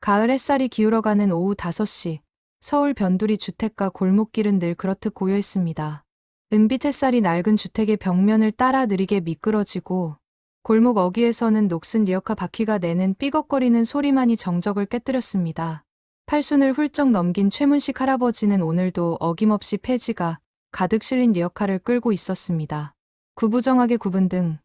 가을 햇살이 기울어가는 오후 5시, 서울 변두리 주택가 골목길은 늘 그렇듯 고요했습니다. 은빛 햇살이 낡은 주택의 벽면을 따라 느리게 미끄러지고 골목 어귀에서는 녹슨 리어카 바퀴가 내는 삐걱거리는 소리만이 정적을 깨뜨렸습니다. 팔순을 훌쩍 넘긴 최문식 할아버지는 오늘도 어김없이 폐지가 가득 실린 리어카를 끌고 있었습니다. 구부정하게 굽은 등,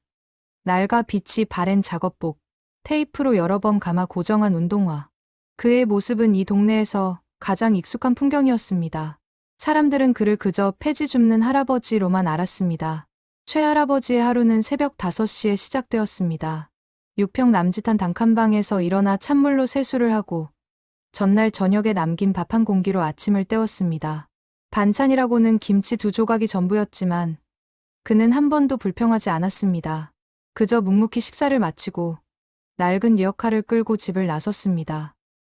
낡아 빛이 바랜 작업복, 테이프로 여러 번 감아 고정한 운동화. 그의 모습은 이 동네에서 가장 익숙한 풍경이었습니다. 사람들은 그를 그저 폐지 줍는 할아버지로만 알았습니다. 최 할아버지의 하루는 새벽 5시에 시작되었습니다. 6평 남짓한 단칸방에서 일어나 찬물로 세수를 하고 전날 저녁에 남긴 밥 한 공기로 아침을 때웠습니다. 반찬이라고는 김치 2조각이 전부였지만 그는 한 번도 불평하지 않았습니다. 그저 묵묵히 식사를 마치고 낡은 리어카를 끌고 집을 나섰습니다.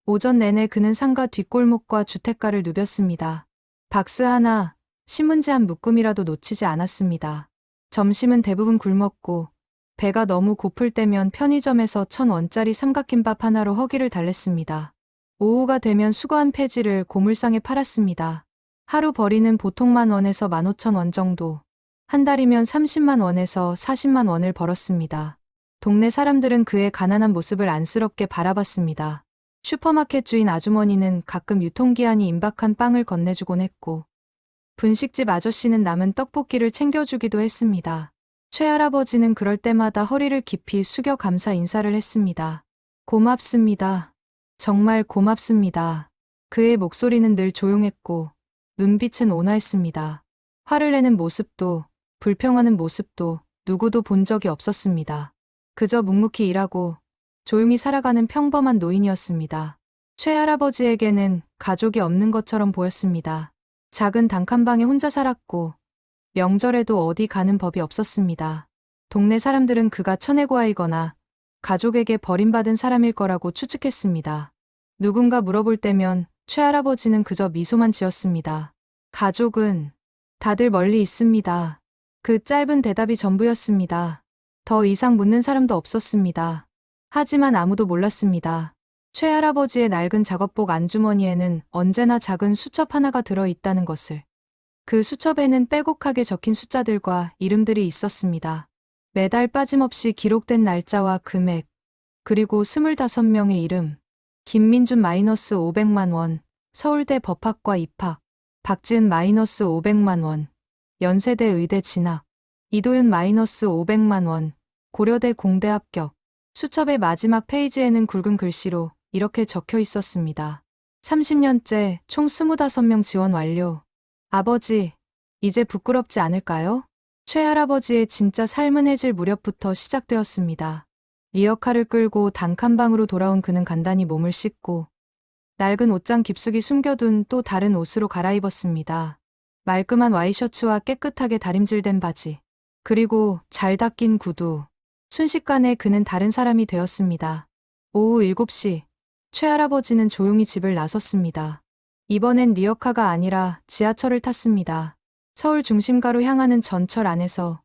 오전 내내 그는 상가 뒷골목과 주택가를 누볐습니다. 박스 하나, 신문지 한 묶음이라도 놓치지 않았습니다. 점심은 대부분 굶었고 배가 너무 고플 때면 편의점에서 1,000원짜리 삼각김밥 하나로 허기를 달랬습니다. 오후가 되면 수거한 폐지를 고물상에 팔았습니다. 하루 벌이는 보통 10,000원에서 15,000원 정도, 한 달이면 30만 원에서 40만 원을 벌었습니다. 동네 사람들은 그의 가난한 모습을 안쓰럽게 바라봤습니다. 슈퍼마켓 주인 아주머니는 가끔 유통기한이 임박한 빵을 건네주곤 했고 분식집 아저씨는 남은 떡볶이를 챙겨주기도 했습니다. 최할아버지는 그럴 때마다 허리를 깊이 숙여 감사 인사를 했습니다. 고맙습니다. 정말 고맙습니다. 그의 목소리는 늘 조용했고 눈빛은 온화했습니다. 화를 내는 모습도 불평하는 모습도 누구도 본 적이 없었습니다. 그저 묵묵히 일하고 조용히 살아가는 평범한 노인이었습니다. 최할아버지에게는 가족이 없는 것처럼 보였습니다. 작은 단칸방에 혼자 살았고 명절에도 어디 가는 법이 없었습니다. 동네 사람들은 그가 천혜고아이거나 가족에게 버림받은 사람일 거라고 추측했습니다. 누군가 물어볼 때면 최할아버지는 그저 미소만 지었습니다. 가족은 다들 멀리 있습니다. 그 짧은 대답이 전부였습니다. 더 이상 묻는 사람도 없었습니다. 하지만 아무도 몰랐습니다. 최할아버지의 낡은 작업복 안주머니에는 언제나 작은 수첩 하나가 들어있다는 것을. 그 수첩에는 빼곡하게 적힌 숫자들과 이름들이 있었습니다. 매달 빠짐없이 기록된 날짜와 금액, 그리고 25명의 이름. 김민준 -500만 원, 서울대 법학과 입학. 박지은 -500만 원, 연세대 의대 진학. 이도윤 -500만 원, 고려대 공대 합격. 수첩의 마지막 페이지에는 굵은 글씨로 이렇게 적혀 있었습니다. 30년째 총 25명 지원 완료. 아버지, 이제 부끄럽지 않을까요? 최할아버지의 진짜 삶은 해질 무렵부터 시작되었습니다. 리어카를 끌고 단칸방으로 돌아온 그는 간단히 몸을 씻고 낡은 옷장 깊숙이 숨겨둔 또 다른 옷으로 갈아입었습니다. 말끔한 와이셔츠와 깨끗하게 다림질된 바지, 그리고 잘 닦인 구두. 순식간에 그는 다른 사람이 되었습니다. 오후 7시, 최할아버지는 조용히 집을 나섰습니다. 이번엔 리어카가 아니라 지하철을 탔습니다. 서울 중심가로 향하는 전철 안에서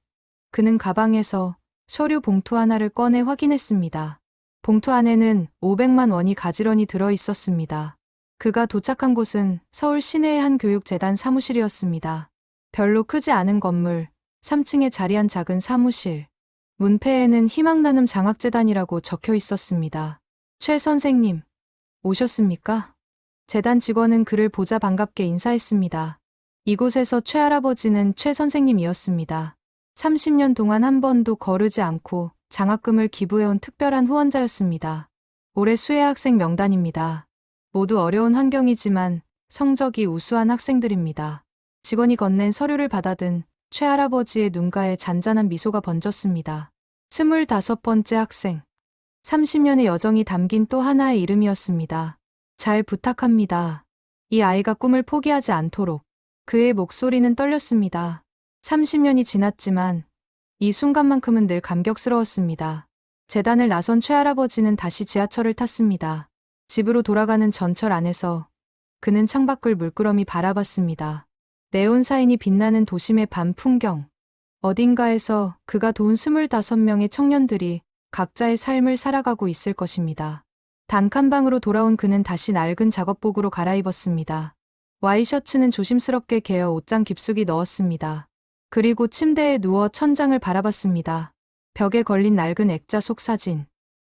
그는 가방에서 서류 봉투 하나를 꺼내 확인했습니다. 봉투 안에는 500만 원이 가지런히 들어 있었습니다. 그가 도착한 곳은 서울 시내의 한 교육재단 사무실이었습니다. 별로 크지 않은 건물, 3층에 자리한 작은 사무실. 문패에는 희망나눔 장학재단이라고 적혀 있었습니다. 최 선생님, 오셨습니까? 재단 직원은 그를 보자 반갑게 인사했습니다. 이곳에서 최할아버지는 최 선생님이었습니다. 30년 동안 한 번도 거르지 않고 장학금을 기부해온 특별한 후원자였습니다. 올해 수혜 학생 명단입니다. 모두 어려운 환경이지만 성적이 우수한 학생들입니다. 직원이 건넨 서류를 받아든 최할아버지의 눈가에 잔잔한 미소가 번졌습니다. 25번째 학생. 30년의 여정이 담긴 또 하나의 이름이었습니다. 잘 부탁합니다. 이 아이가 꿈을 포기하지 않도록. 그의 목소리는 떨렸습니다. 30년이 지났지만 이 순간만큼은 늘 감격스러웠습니다. 재단을 나선 최할아버지는 다시 지하철을 탔습니다. 집으로 돌아가는 전철 안에서 그는 창밖을 물끄러미 바라봤습니다. 네온사인이 빛나는 도심의 밤 풍경. 어딘가에서 그가 도운 25명의 청년들이 각자의 삶을 살아가고 있을 것입니다. 단칸방으로 돌아온 그는 다시 낡은 작업복으로 갈아입었습니다. 와이셔츠는 조심스럽게 개어 옷장 깊숙이 넣었습니다. 그리고 침대에 누워 천장을 바라봤습니다. 벽에 걸린 낡은 액자 속 사진.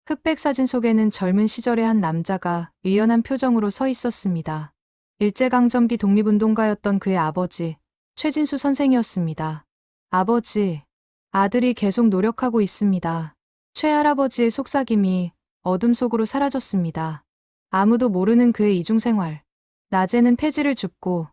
흑백 사진 속에는 젊은 시절의 한 남자가 의연한 표정으로 서 있었습니다. 일제강점기 독립운동가였던 그의 아버지, 최진수 선생이었습니다. 아버지, 아들이 계속 노력하고 있습니다. 최할아버지의 속삭임이 어둠 속으로 사라졌습니다. 아무도 모르는 그의 이중생활. 낮에는 폐지를 줍고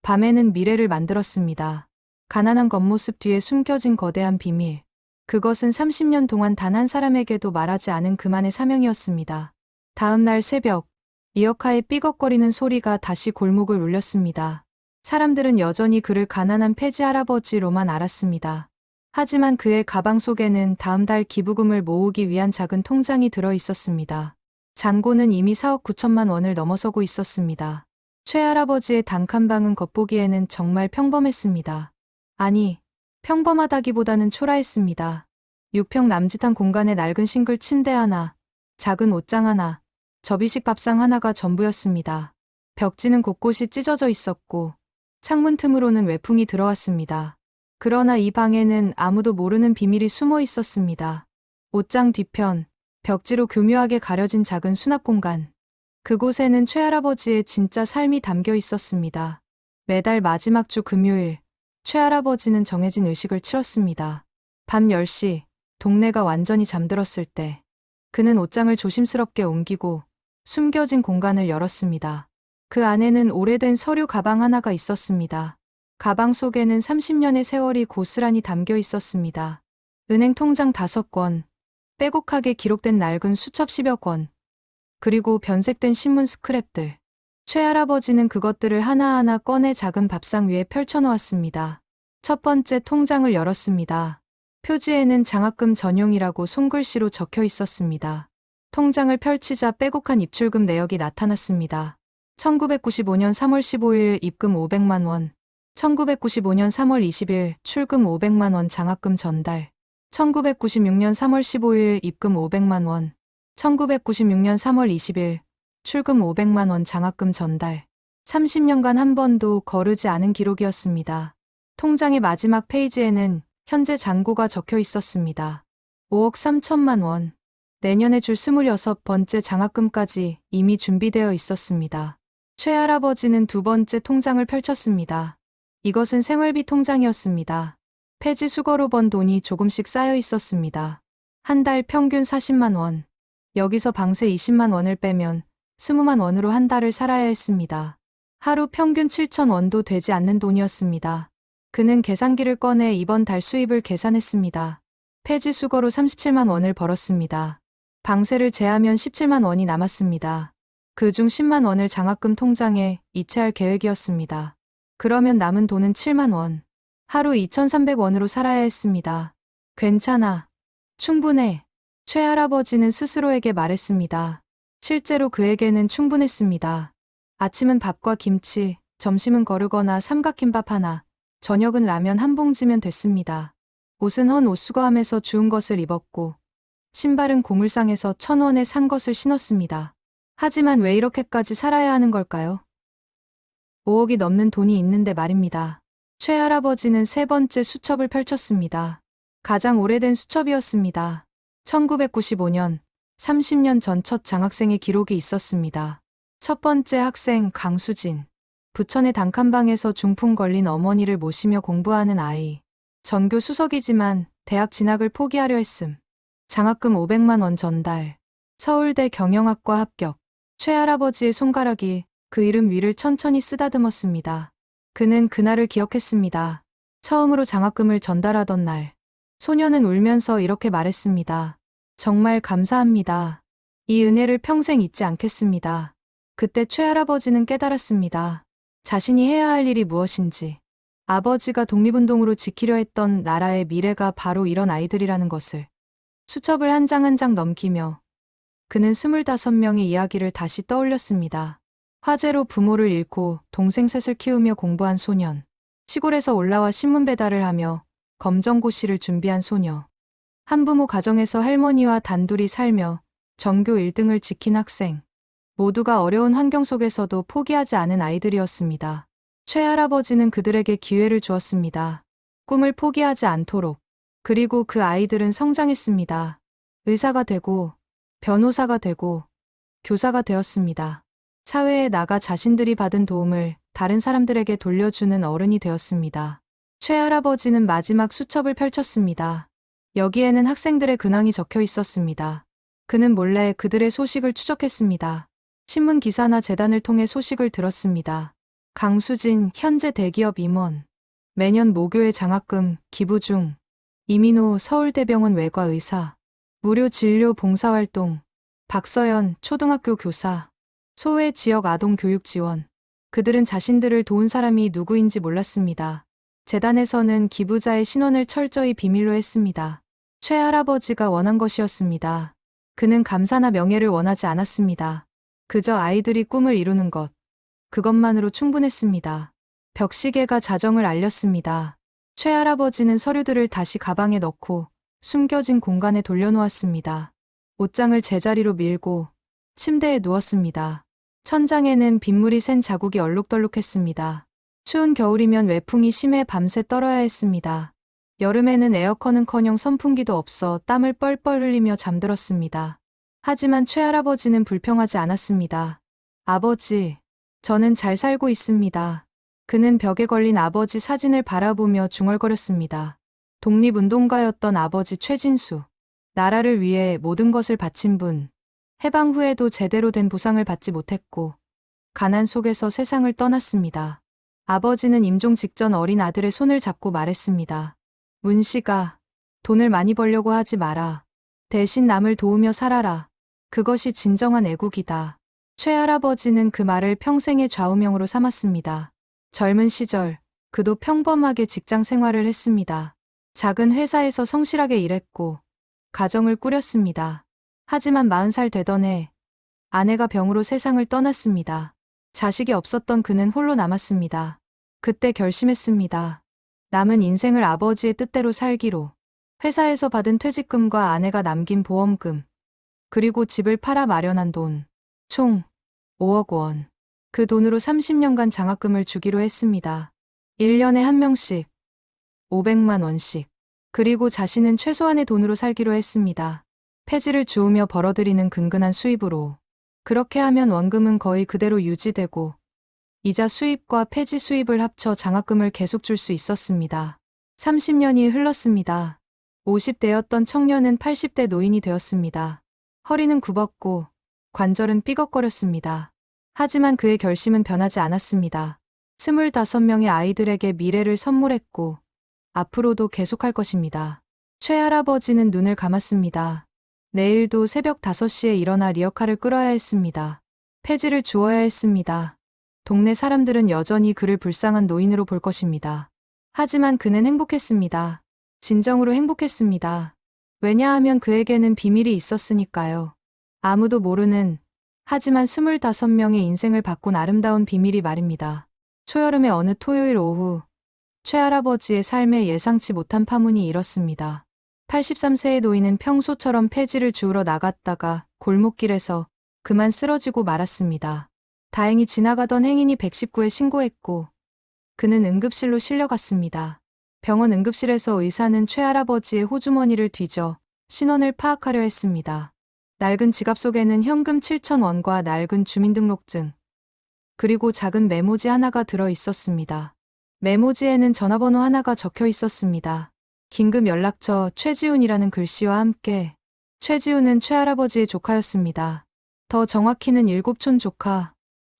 밤에는 미래를 만들었습니다. 가난한 겉모습 뒤에 숨겨진 거대한 비밀. 그것은 30년 동안 단 한 사람에게도 말하지 않은 그만의 사명이었습니다. 다음 날 새벽, 리어카의 삐걱거리는 소리가 다시 골목을 울렸습니다. 사람들은 여전히 그를 가난한 폐지 할아버지로만 알았습니다. 하지만 그의 가방 속에는 다음 달 기부금을 모으기 위한 작은 통장이 들어 있었습니다. 잔고는 이미 4억 9천만 원을 넘어서고 있었습니다. 최할아버지의 단칸방은 겉보기에는 정말 평범했습니다. 아니, 평범하다기보다는 초라했습니다. 6평 남짓한 공간에 낡은 싱글 침대 하나, 작은 옷장 하나, 접이식 밥상 하나가 전부였습니다. 벽지는 곳곳이 찢어져 있었고 창문 틈으로는 외풍이 들어왔습니다. 그러나 이 방에는 아무도 모르는 비밀이 숨어 있었습니다. 옷장 뒤편, 벽지로 교묘하게 가려진 작은 수납 공간. 그곳에는 최할아버지의 진짜 삶이 담겨 있었습니다. 매달 마지막 주 금요일, 최할아버지는 정해진 의식을 치렀습니다. 밤 10시, 동네가 완전히 잠들었을 때, 그는 옷장을 조심스럽게 옮기고 숨겨진 공간을 열었습니다. 그 안에는 오래된 서류 가방 하나가 있었습니다. 가방 속에는 30년의 세월이 고스란히 담겨 있었습니다. 은행 통장 5권, 빼곡하게 기록된 낡은 수첩 10여 권, 그리고 변색된 신문 스크랩들. 최할아버지는 그것들을 하나하나 꺼내 작은 밥상 위에 펼쳐놓았습니다. 첫 번째 통장을 열었습니다. 표지에는 장학금 전용이라고 손글씨로 적혀 있었습니다. 통장을 펼치자 빼곡한 입출금 내역이 나타났습니다. 1995년 3월 15일 입금 500만 원, 1995년 3월 20일 출금 500만 원 장학금 전달, 1996년 3월 15일 입금 500만 원, 1996년 3월 20일 출금 500만 원 장학금 전달. 30년간 한 번도 거르지 않은 기록이었습니다. 통장의 마지막 페이지에는 현재 잔고가 적혀 있었습니다. 5억 3천만 원. 내년에 줄 26번째 장학금까지 이미 준비되어 있었습니다. 최할아버지는 두 번째 통장을 펼쳤습니다. 이것은 생활비 통장이었습니다. 폐지 수거로 번 돈이 조금씩 쌓여 있었습니다. 한 달 평균 40만 원. 여기서 방세 20만 원을 빼면 20만 원으로 한 달을 살아야 했습니다. 하루 평균 7천 원도 되지 않는 돈이었습니다. 그는 계산기를 꺼내 이번 달 수입을 계산했습니다. 폐지 수거로 37만 원을 벌었습니다. 방세를 제하면 17만 원이 남았습니다. 그중 10만 원을 장학금 통장에 이체할 계획이었습니다. 그러면 남은 돈은 7만 원. 하루 2,300원으로 살아야 했습니다. 괜찮아. 충분해. 최할아버지는 스스로에게 말했습니다. 실제로 그에게는 충분했습니다. 아침은 밥과 김치, 점심은 거르거나 삼각김밥 하나, 저녁은 라면 한 봉지면 됐습니다. 옷은 헌 옷수거함에서 주운 것을 입었고, 신발은 고물상에서 1,000원에 산 것을 신었습니다. 하지만 왜 이렇게까지 살아야 하는 걸까요? 5억이 넘는 돈이 있는데 말입니다. 최할아버지는 세 번째 수첩을 펼쳤습니다. 가장 오래된 수첩이었습니다. 1995년, 30년 전 첫 장학생의 기록이 있었습니다. 첫 번째 학생 강수진. 부천의 단칸방에서 중풍 걸린 어머니를 모시며 공부하는 아이. 전교 수석이지만 대학 진학을 포기하려 했음. 장학금 500만 원 전달. 서울대 경영학과 합격. 최할아버지의 손가락이 그 이름 위를 천천히 쓰다듬었습니다. 그는 그날을 기억했습니다. 처음으로 장학금을 전달하던 날. 소녀는 울면서 이렇게 말했습니다. 정말 감사합니다. 이 은혜를 평생 잊지 않겠습니다. 그때 최할아버지는 깨달았습니다. 자신이 해야 할 일이 무엇인지. 아버지가 독립운동으로 지키려 했던 나라의 미래가 바로 이런 아이들이라는 것을. 수첩을 한 장 한 장 넘기며 그는 25명의 이야기를 다시 떠올렸습니다. 화재로 부모를 잃고 동생 셋을 키우며 공부한 소년. 시골에서 올라와 신문 배달을 하며 검정고시를 준비한 소녀. 한부모 가정에서 할머니와 단둘이 살며 전교 1등을 지킨 학생. 모두가 어려운 환경 속에서도 포기하지 않은 아이들이었습니다. 최할아버지는 그들에게 기회를 주었습니다. 꿈을 포기하지 않도록. 그리고 그 아이들은 성장했습니다. 의사가 되고, 변호사가 되고, 교사가 되었습니다. 사회에 나가 자신들이 받은 도움을 다른 사람들에게 돌려주는 어른이 되었습니다. 최할아버지는 마지막 수첩을 펼쳤습니다. 여기에는 학생들의 근황이 적혀 있었습니다. 그는 몰래 그들의 소식을 추적했습니다. 신문 기사나 재단을 통해 소식을 들었습니다. 강수진, 현재 대기업 임원. 매년 모교에 장학금, 기부 중. 이민호, 서울대병원 외과의사. 무료 진료 봉사활동. 박서연, 초등학교 교사. 소외 지역 아동 교육 지원. 그들은 자신들을 도운 사람이 누구인지 몰랐습니다. 재단에서는 기부자의 신원을 철저히 비밀로 했습니다. 최할아버지가 원한 것이었습니다. 그는 감사나 명예를 원하지 않았습니다. 그저 아이들이 꿈을 이루는 것. 그것만으로 충분했습니다. 벽시계가 자정을 알렸습니다. 최할아버지는 서류들을 다시 가방에 넣고 숨겨진 공간에 돌려놓았습니다. 옷장을 제자리로 밀고 침대에 누웠습니다. 천장에는 빗물이 샌 자국이 얼룩덜룩했습니다. 추운 겨울이면 외풍이 심해 밤새 떨어야 했습니다. 여름에는 에어컨은커녕 선풍기도 없어 땀을 뻘뻘 흘리며 잠들었습니다. 하지만 최할아버지는 불평하지 않았습니다. 아버지, 저는 잘 살고 있습니다. 그는 벽에 걸린 아버지 사진을 바라보며 중얼거렸습니다. 독립운동가였던 아버지 최진수. 나라를 위해 모든 것을 바친 분. 해방 후에도 제대로 된 보상을 받지 못했고 가난 속에서 세상을 떠났습니다. 아버지는 임종 직전 어린 아들의 손을 잡고 말했습니다. 문씨가 돈을 많이 벌려고 하지 마라. 대신 남을 도우며 살아라. 그것이 진정한 애국이다. 최할아버지는 그 말을 평생의 좌우명으로 삼았습니다. 젊은 시절 그도 평범하게 직장 생활을 했습니다. 작은 회사에서 성실하게 일했고 가정을 꾸렸습니다. 하지만 40살 되던 해 아내가 병으로 세상을 떠났습니다. 자식이 없었던 그는 홀로 남았습니다. 그때 결심했습니다. 남은 인생을 아버지의 뜻대로 살기로. 회사에서 받은 퇴직금과 아내가 남긴 보험금, 그리고 집을 팔아 마련한 돈, 총 5억 원. 그 돈으로 30년간 장학금을 주기로 했습니다. 1년에 한 명씩 500만 원씩. 그리고 자신은 최소한의 돈으로 살기로 했습니다. 폐지를 주우며 벌어들이는 근근한 수입으로. 그렇게 하면 원금은 거의 그대로 유지되고 이자 수입과 폐지 수입을 합쳐 장학금을 계속 줄 수 있었습니다. 30년이 흘렀습니다. 50대였던 청년은 80대 노인이 되었습니다. 허리는 굽었고 관절은 삐걱거렸습니다. 하지만 그의 결심은 변하지 않았습니다. 25명의 아이들에게 미래를 선물했고 앞으로도 계속할 것입니다. 최할아버지는 눈을 감았습니다. 내일도 새벽 5시에 일어나 리어카를 끌어야 했습니다. 폐지를 주어야 했습니다. 동네 사람들은 여전히 그를 불쌍한 노인으로 볼 것입니다. 하지만 그는 행복했습니다. 진정으로 행복했습니다. 왜냐하면 그에게는 비밀이 있었으니까요. 아무도 모르는, 하지만 25명의 인생을 바꾼 아름다운 비밀이 말입니다. 초여름의 어느 토요일 오후, 최할아버지의 삶에 예상치 못한 파문이 일었습니다. 83세의 노인은 평소처럼 폐지를 주우러 나갔다가 골목길에서 그만 쓰러지고 말았습니다. 다행히 지나가던 행인이 119에 신고했고 그는 응급실로 실려갔습니다. 병원 응급실에서 의사는 최할아버지의 호주머니를 뒤져 신원을 파악하려 했습니다. 낡은 지갑 속에는 현금 7,000원과 낡은 주민등록증, 그리고 작은 메모지 하나가 들어 있었습니다. 메모지에는 전화번호 하나가 적혀 있었습니다. 긴급 연락처 최지훈이라는 글씨와 함께. 최지훈은 최할아버지의 조카였습니다. 더 정확히는 일곱촌 조카.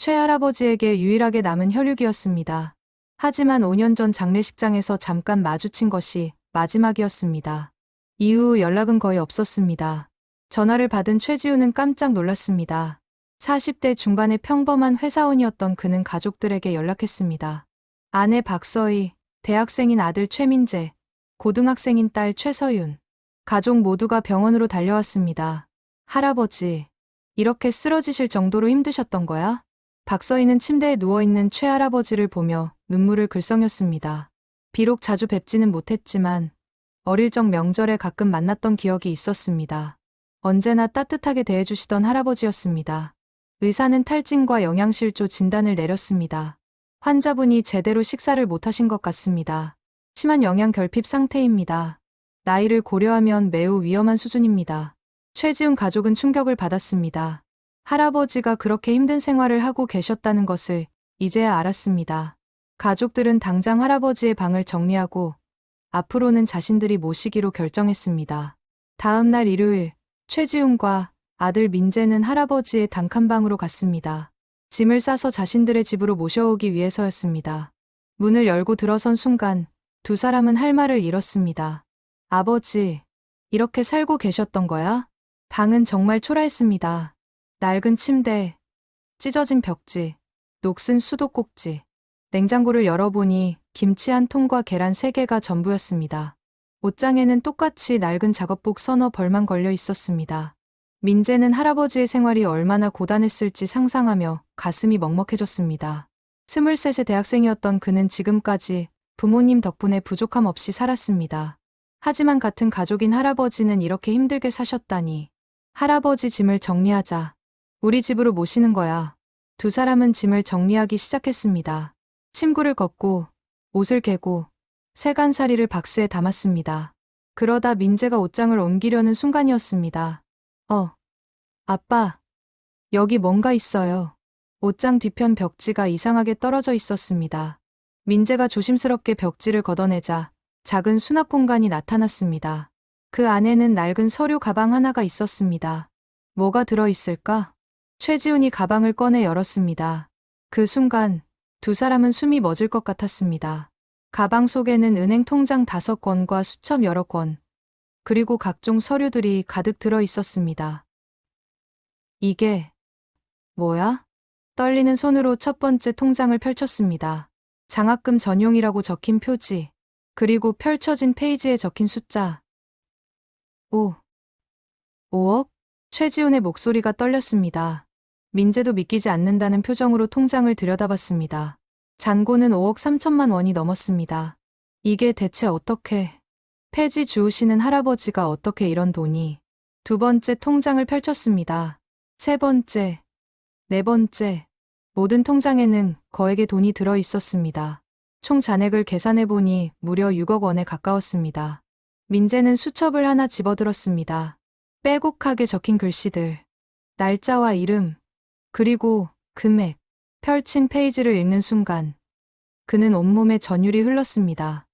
최할아버지에게 유일하게 남은 혈육이었습니다. 하지만 5년 전 장례식장에서 잠깐 마주친 것이 마지막이었습니다. 이후 연락은 거의 없었습니다. 전화를 받은 최지훈은 깜짝 놀랐습니다. 40대 중반의 평범한 회사원이었던 그는 가족들에게 연락했습니다. 아내 박서희, 대학생인 아들 최민재, 고등학생인 딸 최서윤. 가족 모두가 병원으로 달려왔습니다. 할아버지, 이렇게 쓰러지실 정도로 힘드셨던 거야? 박서희는 침대에 누워있는 최할아버지를 보며 눈물을 글썽였습니다. 비록 자주 뵙지는 못했지만 어릴 적 명절에 가끔 만났던 기억이 있었습니다. 언제나 따뜻하게 대해주시던 할아버지였습니다. 의사는 탈진과 영양실조 진단을 내렸습니다. 환자분이 제대로 식사를 못하신 것 같습니다. 심한 영양 결핍 상태입니다. 나이를 고려하면 매우 위험한 수준입니다. 최지훈 가족은 충격을 받았습니다. 할아버지가 그렇게 힘든 생활을 하고 계셨다는 것을 이제야 알았습니다. 가족들은 당장 할아버지의 방을 정리하고 앞으로는 자신들이 모시기로 결정했습니다. 다음 날 일요일, 최지훈과 아들 민재는 할아버지의 단칸방으로 갔습니다. 짐을 싸서 자신들의 집으로 모셔오기 위해서였습니다. 문을 열고 들어선 순간 두 사람은 할 말을 잃었습니다. 아버지, 이렇게 살고 계셨던 거야? 방은 정말 초라했습니다. 낡은 침대, 찢어진 벽지, 녹슨 수도꼭지. 냉장고를 열어보니 김치 한 통과 계란 3개가 전부였습니다. 옷장에는 똑같이 낡은 작업복 서너 벌만 걸려 있었습니다. 민재는 할아버지의 생활이 얼마나 고단했을지 상상하며 가슴이 먹먹해졌습니다. 23세 대학생이었던 그는 지금까지 부모님 덕분에 부족함 없이 살았습니다. 하지만 같은 가족인 할아버지는 이렇게 힘들게 사셨다니. 할아버지 짐을 정리하자. 우리 집으로 모시는 거야. 두 사람은 짐을 정리하기 시작했습니다. 침구를 걷고 옷을 개고 세간살이를 박스에 담았습니다. 그러다 민재가 옷장을 옮기려는 순간이었습니다. 아빠, 여기 뭔가 있어요. 옷장 뒤편 벽지가 이상하게 떨어져 있었습니다. 민재가 조심스럽게 벽지를 걷어내자 작은 수납 공간이 나타났습니다. 그 안에는 낡은 서류 가방 하나가 있었습니다. 뭐가 들어있을까? 최지훈이 가방을 꺼내 열었습니다. 그 순간 두 사람은 숨이 멎을 것 같았습니다. 가방 속에는 은행 통장 5권과 수첩 여러 권, 그리고 각종 서류들이 가득 들어 있었습니다. 이게 뭐야? 떨리는 손으로 첫 번째 통장을 펼쳤습니다. 장학금 전용이라고 적힌 표지, 그리고 펼쳐진 페이지에 적힌 숫자. 5억? 최지훈의 목소리가 떨렸습니다. 민재도 믿기지 않는다는 표정으로 통장을 들여다봤습니다. 잔고는 5억 3천만 원이 넘었습니다. 이게 대체 어떻게... 폐지 주우시는 할아버지가 어떻게 이런 돈이... 두 번째 통장을 펼쳤습니다. 세 번째, 네 번째... 모든 통장에는 거액의 돈이 들어 있었습니다. 총 잔액을 계산해보니 무려 6억 원에 가까웠습니다. 민재는 수첩을 하나 집어들었습니다. 빼곡하게 적힌 글씨들, 날짜와 이름, 그리고 금액, 펼친 페이지를 읽는 순간 그는 온몸에 전율이 흘렀습니다.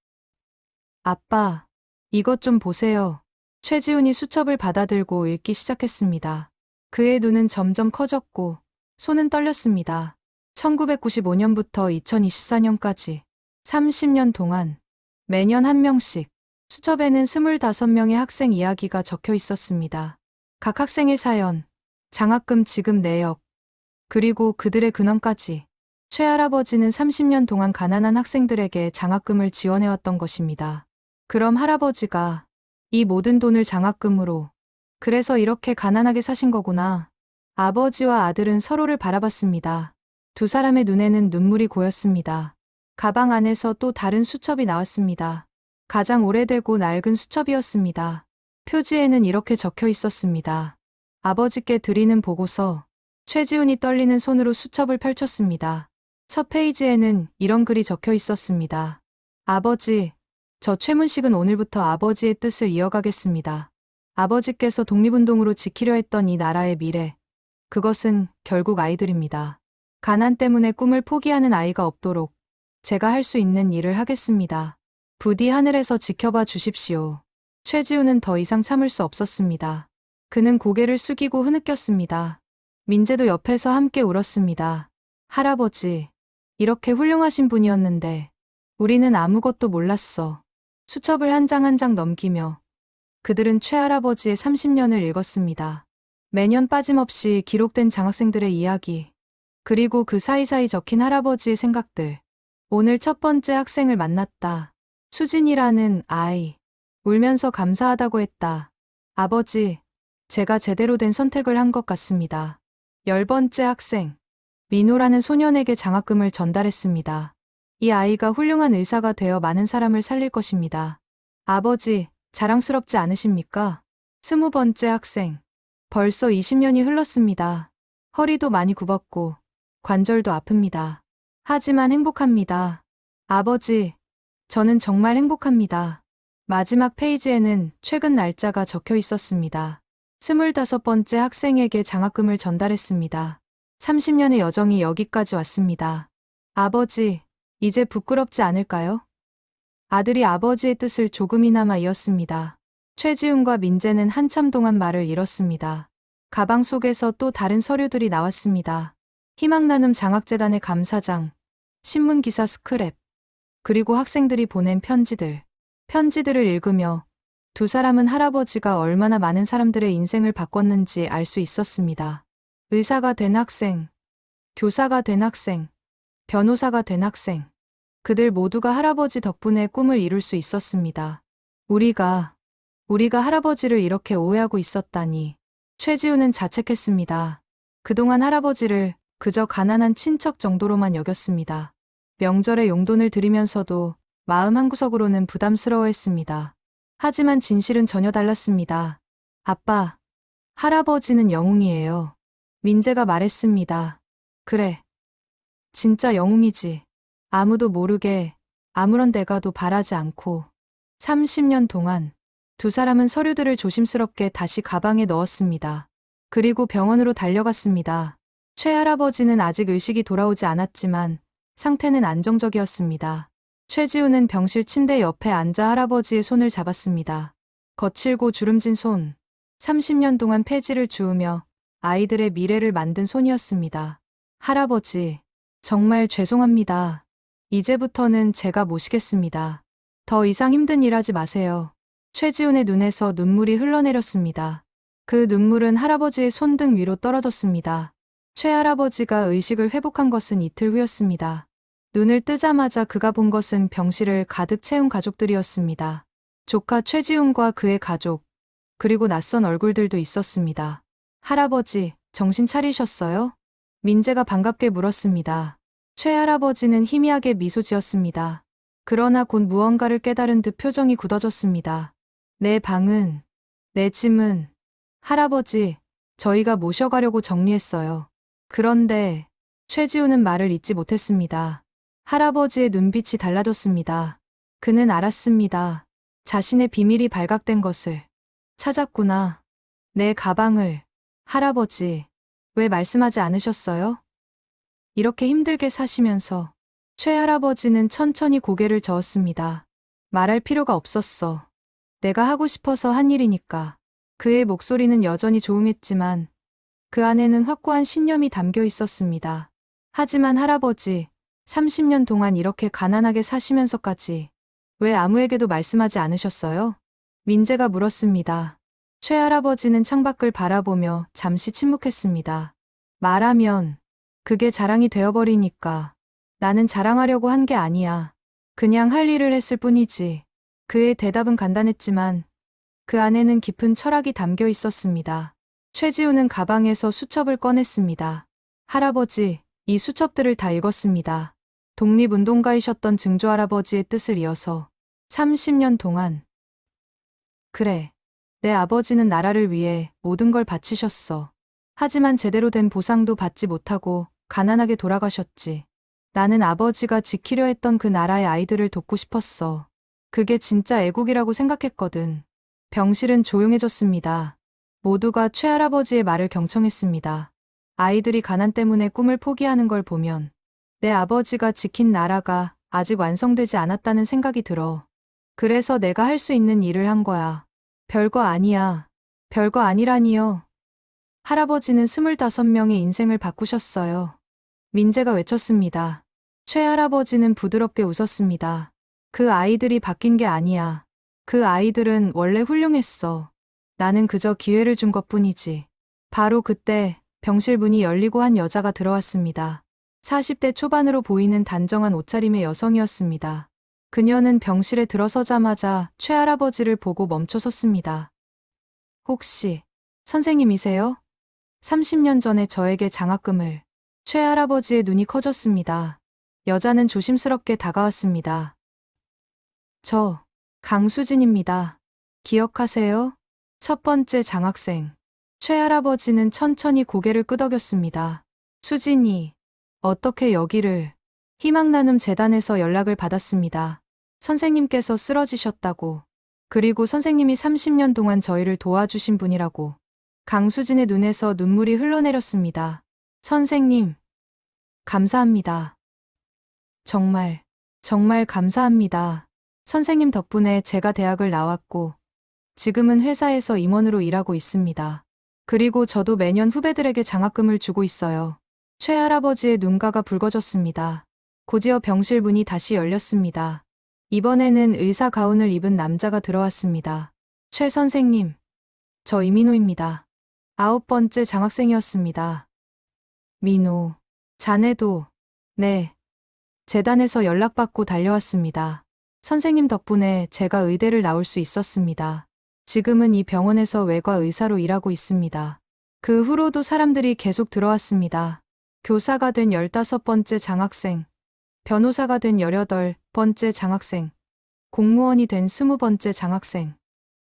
아빠, 이것 좀 보세요. 최지훈이 수첩을 받아들고 읽기 시작했습니다. 그의 눈은 점점 커졌고 손은 떨렸습니다. 1995년부터 2024년까지 30년 동안 매년 한 명씩 수첩에는 25명의 학생 이야기가 적혀 있었습니다. 각 학생의 사연, 장학금 지급 내역, 그리고 그들의 근황까지. 최할아버지는 30년 동안 가난한 학생들에게 장학금을 지원해왔던 것입니다. 그럼 할아버지가 이 모든 돈을 장학금으로, 그래서 이렇게 가난하게 사신 거구나. 아버지와 아들은 서로를 바라봤습니다. 두 사람의 눈에는 눈물이 고였습니다. 가방 안에서 또 다른 수첩이 나왔습니다. 가장 오래되고 낡은 수첩이었습니다. 표지에는 이렇게 적혀 있었습니다. 아버지께 드리는 보고서. 최지훈이 떨리는 손으로 수첩을 펼쳤습니다. 첫 페이지에는 이런 글이 적혀 있었습니다. 아버지, 저 최문식은 오늘부터 아버지의 뜻을 이어가겠습니다. 아버지께서 독립운동으로 지키려 했던 이 나라의 미래. 그것은 결국 아이들입니다. 가난 때문에 꿈을 포기하는 아이가 없도록 제가 할 수 있는 일을 하겠습니다. 부디 하늘에서 지켜봐 주십시오. 최지훈은 더 이상 참을 수 없었습니다. 그는 고개를 숙이고 흐느꼈습니다. 민재도 옆에서 함께 울었습니다. 할아버지, 이렇게 훌륭하신 분이었는데 우리는 아무것도 몰랐어. 수첩을 한 장 한 장 넘기며 그들은 최할아버지의 30년을 읽었습니다. 매년 빠짐없이 기록된 장학생들의 이야기, 그리고 그 사이사이 적힌 할아버지의 생각들. 오늘 첫 번째 학생을 만났다. 수진이라는 아이. 울면서 감사하다고 했다. 아버지, 제가 제대로 된 선택을 한 것 같습니다. 10번째 학생. 민호라는 소년에게 장학금을 전달했습니다. 이 아이가 훌륭한 의사가 되어 많은 사람을 살릴 것입니다. 아버지, 자랑스럽지 않으십니까? 20번째 학생. 벌써 20년이 흘렀습니다. 허리도 많이 굽었고 관절도 아픕니다. 하지만 행복합니다. 아버지, 저는 정말 행복합니다. 마지막 페이지에는 최근 날짜가 적혀 있었습니다. 25번째 학생에게 장학금을 전달했습니다. 30년의 여정이 여기까지 왔습니다. 아버지, 이제 부끄럽지 않을까요? 아들이 아버지의 뜻을 조금이나마 이었습니다. 최지훈과 민재는 한참 동안 말을 잃었습니다. 가방 속에서 또 다른 서류들이 나왔습니다. 희망나눔 장학재단의 감사장, 신문기사 스크랩, 그리고 학생들이 보낸 편지들. 편지들을 읽으며 두 사람은 할아버지가 얼마나 많은 사람들의 인생을 바꿨는지 알 수 있었습니다. 의사가 된 학생, 교사가 된 학생, 변호사가 된 학생. 그들 모두가 할아버지 덕분에 꿈을 이룰 수 있었습니다. 우리가 할아버지를 이렇게 오해하고 있었다니. 최지우는 자책했습니다. 그동안 할아버지를 그저 가난한 친척 정도로만 여겼습니다. 명절에 용돈을 드리면서도 마음 한구석으로는 부담스러워했습니다. 하지만 진실은 전혀 달랐습니다. 아빠, 할아버지는 영웅이에요. 민재가 말했습니다. 그래, 진짜 영웅이지. 아무도 모르게 아무런 대가도 바라지 않고 30년 동안 두 사람은 서류들을 조심스럽게 다시 가방에 넣었습니다. 그리고 병원으로 달려갔습니다. 최할아버지는 아직 의식이 돌아오지 않았지만 상태는 안정적이었습니다. 최지우는 병실 침대 옆에 앉아 할아버지의 손을 잡았습니다. 거칠고 주름진 손, 30년 동안 폐지를 주우며 아이들의 미래를 만든 손이었습니다. 할아버지, 정말 죄송합니다. 이제부터는 제가 모시겠습니다. 더 이상 힘든 일 하지 마세요. 최지훈의 눈에서 눈물이 흘러내렸습니다. 그 눈물은 할아버지의 손등 위로 떨어졌습니다. 최할아버지가 의식을 회복한 것은 이틀 후였습니다. 눈을 뜨자마자 그가 본 것은 병실을 가득 채운 가족들이었습니다. 조카 최지훈과 그의 가족, 그리고 낯선 얼굴들도 있었습니다. 할아버지, 정신 차리셨어요? 민재가 반갑게 물었습니다. 최할아버지는 희미하게 미소 지었습니다. 그러나 곧 무언가를 깨달은 듯 표정이 굳어졌습니다. 내 방은, 내 짐은, 할아버지, 저희가 모셔가려고 정리했어요. 그런데 최지우는 말을 잇지 못했습니다. 할아버지의 눈빛이 달라졌습니다. 그는 알았습니다. 자신의 비밀이 발각된 것을. 찾았구나. 내 가방을. 할아버지, 왜 말씀하지 않으셨어요? 이렇게 힘들게 사시면서 최할아버지는 천천히 고개를 저었습니다. 말할 필요가 없었어. 내가 하고 싶어서 한 일이니까. 그의 목소리는 여전히 조용했지만 그 안에는 확고한 신념이 담겨 있었습니다. 하지만 할아버지, 30년 동안 이렇게 가난하게 사시면서까지 왜 아무에게도 말씀하지 않으셨어요? 민재가 물었습니다. 최할아버지는 창밖을 바라보며 잠시 침묵했습니다. 말하면 그게 자랑이 되어버리니까. 나는 자랑하려고 한 게 아니야. 그냥 할 일을 했을 뿐이지. 그의 대답은 간단했지만 그 안에는 깊은 철학이 담겨 있었습니다. 최지우는 가방에서 수첩을 꺼냈습니다. 할아버지, 이 수첩들을 다 읽었습니다. 독립운동가이셨던 증조할아버지의 뜻을 이어서 30년 동안. 그래, 내 아버지는 나라를 위해 모든 걸 바치셨어. 하지만 제대로 된 보상도 받지 못하고 가난하게 돌아가셨지. 나는 아버지가 지키려 했던 그 나라의 아이들을 돕고 싶었어. 그게 진짜 애국이라고 생각했거든. 병실은 조용해졌습니다. 모두가 최할아버지의 말을 경청했습니다. 아이들이 가난 때문에 꿈을 포기하는 걸 보면 내 아버지가 지킨 나라가 아직 완성되지 않았다는 생각이 들어. 그래서 내가 할 수 있는 일을 한 거야. 별거 아니야. 별거 아니라니요. 할아버지는 25명의 인생을 바꾸셨어요. 민재가 외쳤습니다. 최할아버지는 부드럽게 웃었습니다. 그 아이들이 바뀐 게 아니야. 그 아이들은 원래 훌륭했어. 나는 그저 기회를 준 것뿐이지. 바로 그때 병실 문이 열리고 한 여자가 들어왔습니다. 40대 초반으로 보이는 단정한 옷차림의 여성이었습니다. 그녀는 병실에 들어서자마자 최할아버지를 보고 멈춰섰습니다. 혹시 선생님이세요? 30년 전에 저에게 장학금을. 최할아버지의 눈이 커졌습니다. 여자는 조심스럽게 다가왔습니다. 저, 강수진입니다. 기억하세요? 첫 번째 장학생. 최할아버지는 천천히 고개를 끄덕였습니다. 수진이, 어떻게 여기를? 희망나눔 재단에서 연락을 받았습니다. 선생님께서 쓰러지셨다고. 그리고 선생님이 30년 동안 저희를 도와주신 분이라고. 강수진의 눈에서 눈물이 흘러내렸습니다. 선생님, 감사합니다. 정말, 정말 감사합니다. 선생님 덕분에 제가 대학을 나왔고, 지금은 회사에서 임원으로 일하고 있습니다. 그리고 저도 매년 후배들에게 장학금을 주고 있어요. 최할아버지의 눈가가 붉어졌습니다. 곧이어 병실 문이 다시 열렸습니다. 이번에는 의사 가운을 입은 남자가 들어왔습니다. 최 선생님, 저 이민호입니다. 9번째 장학생이었습니다. 민호, 자네도, 네. 재단에서 연락받고 달려왔습니다. 선생님 덕분에 제가 의대를 나올 수 있었습니다. 지금은 이 병원에서 외과 의사로 일하고 있습니다. 그 후로도 사람들이 계속 들어왔습니다. 교사가 된 15번째 장학생, 변호사가 된 18번째 장학생, 공무원이 된 20번째 장학생,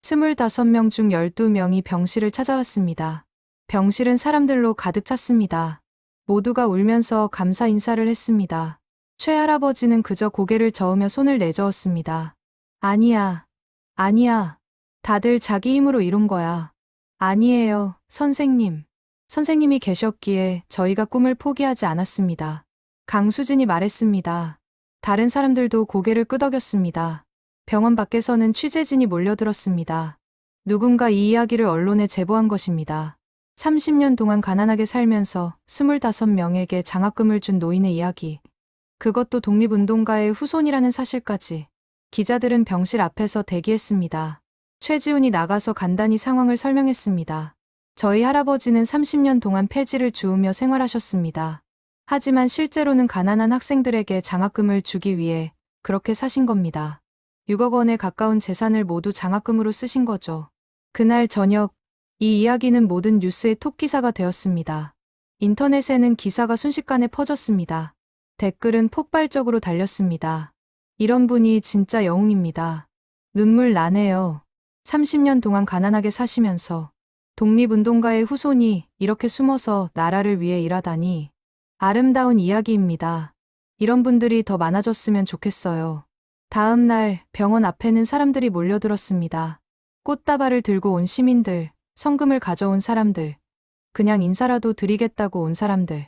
25명 중 12명이 병실을 찾아왔습니다. 병실은 사람들로 가득 찼습니다. 모두가 울면서 감사 인사를 했습니다. 최할아버지는 그저 고개를 저으며 손을 내저었습니다. 아니야, 아니야. 다들 자기 힘으로 이룬 거야. 아니에요, 선생님. 선생님이 계셨기에 저희가 꿈을 포기하지 않았습니다. 강수진이 말했습니다. 다른 사람들도 고개를 끄덕였습니다. 병원 밖에서는 취재진이 몰려들었습니다. 누군가 이 이야기를 언론에 제보한 것입니다. 30년 동안 가난하게 살면서 25명에게 장학금을 준 노인의 이야기. 그것도 독립운동가의 후손이라는 사실까지. 기자들은 병실 앞에서 대기했습니다. 최지훈이 나가서 간단히 상황을 설명했습니다. 저희 할아버지는 30년 동안 폐지를 주우며 생활하셨습니다. 하지만 실제로는 가난한 학생들에게 장학금을 주기 위해 그렇게 사신 겁니다. 6억 원에 가까운 재산을 모두 장학금으로 쓰신 거죠. 그날 저녁, 이 이야기는 모든 뉴스의 톱기사가 되었습니다. 인터넷에는 기사가 순식간에 퍼졌습니다. 댓글은 폭발적으로 달렸습니다. 이런 분이 진짜 영웅입니다. 눈물 나네요. 30년 동안 가난하게 사시면서 독립운동가의 후손이 이렇게 숨어서 나라를 위해 일하다니 아름다운 이야기입니다. 이런 분들이 더 많아졌으면 좋겠어요. 다음 날 병원 앞에는 사람들이 몰려들었습니다. 꽃다발을 들고 온 시민들, 성금을 가져온 사람들, 그냥 인사라도 드리겠다고 온 사람들.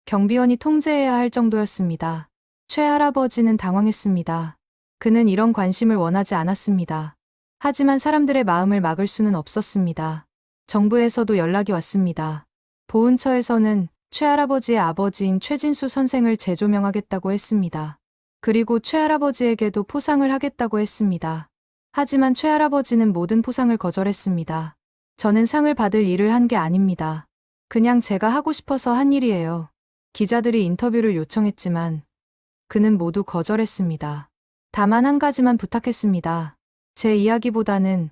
경비원이 통제해야 할 정도였습니다. 최할아버지는 당황했습니다. 그는 이런 관심을 원하지 않았습니다. 하지만 사람들의 마음을 막을 수는 없었습니다. 정부에서도 연락이 왔습니다. 보훈처에서는 최할아버지의 아버지인 최진수 선생을 재조명하겠다고 했습니다. 그리고 최할아버지에게도 포상을 하겠다고 했습니다. 하지만 최할아버지는 모든 포상을 거절했습니다. 저는 상을 받을 일을 한 게 아닙니다. 그냥 제가 하고 싶어서 한 일이에요. 기자들이 인터뷰를 요청했지만 그는 모두 거절했습니다. 다만 한 가지만 부탁했습니다. 제 이야기보다는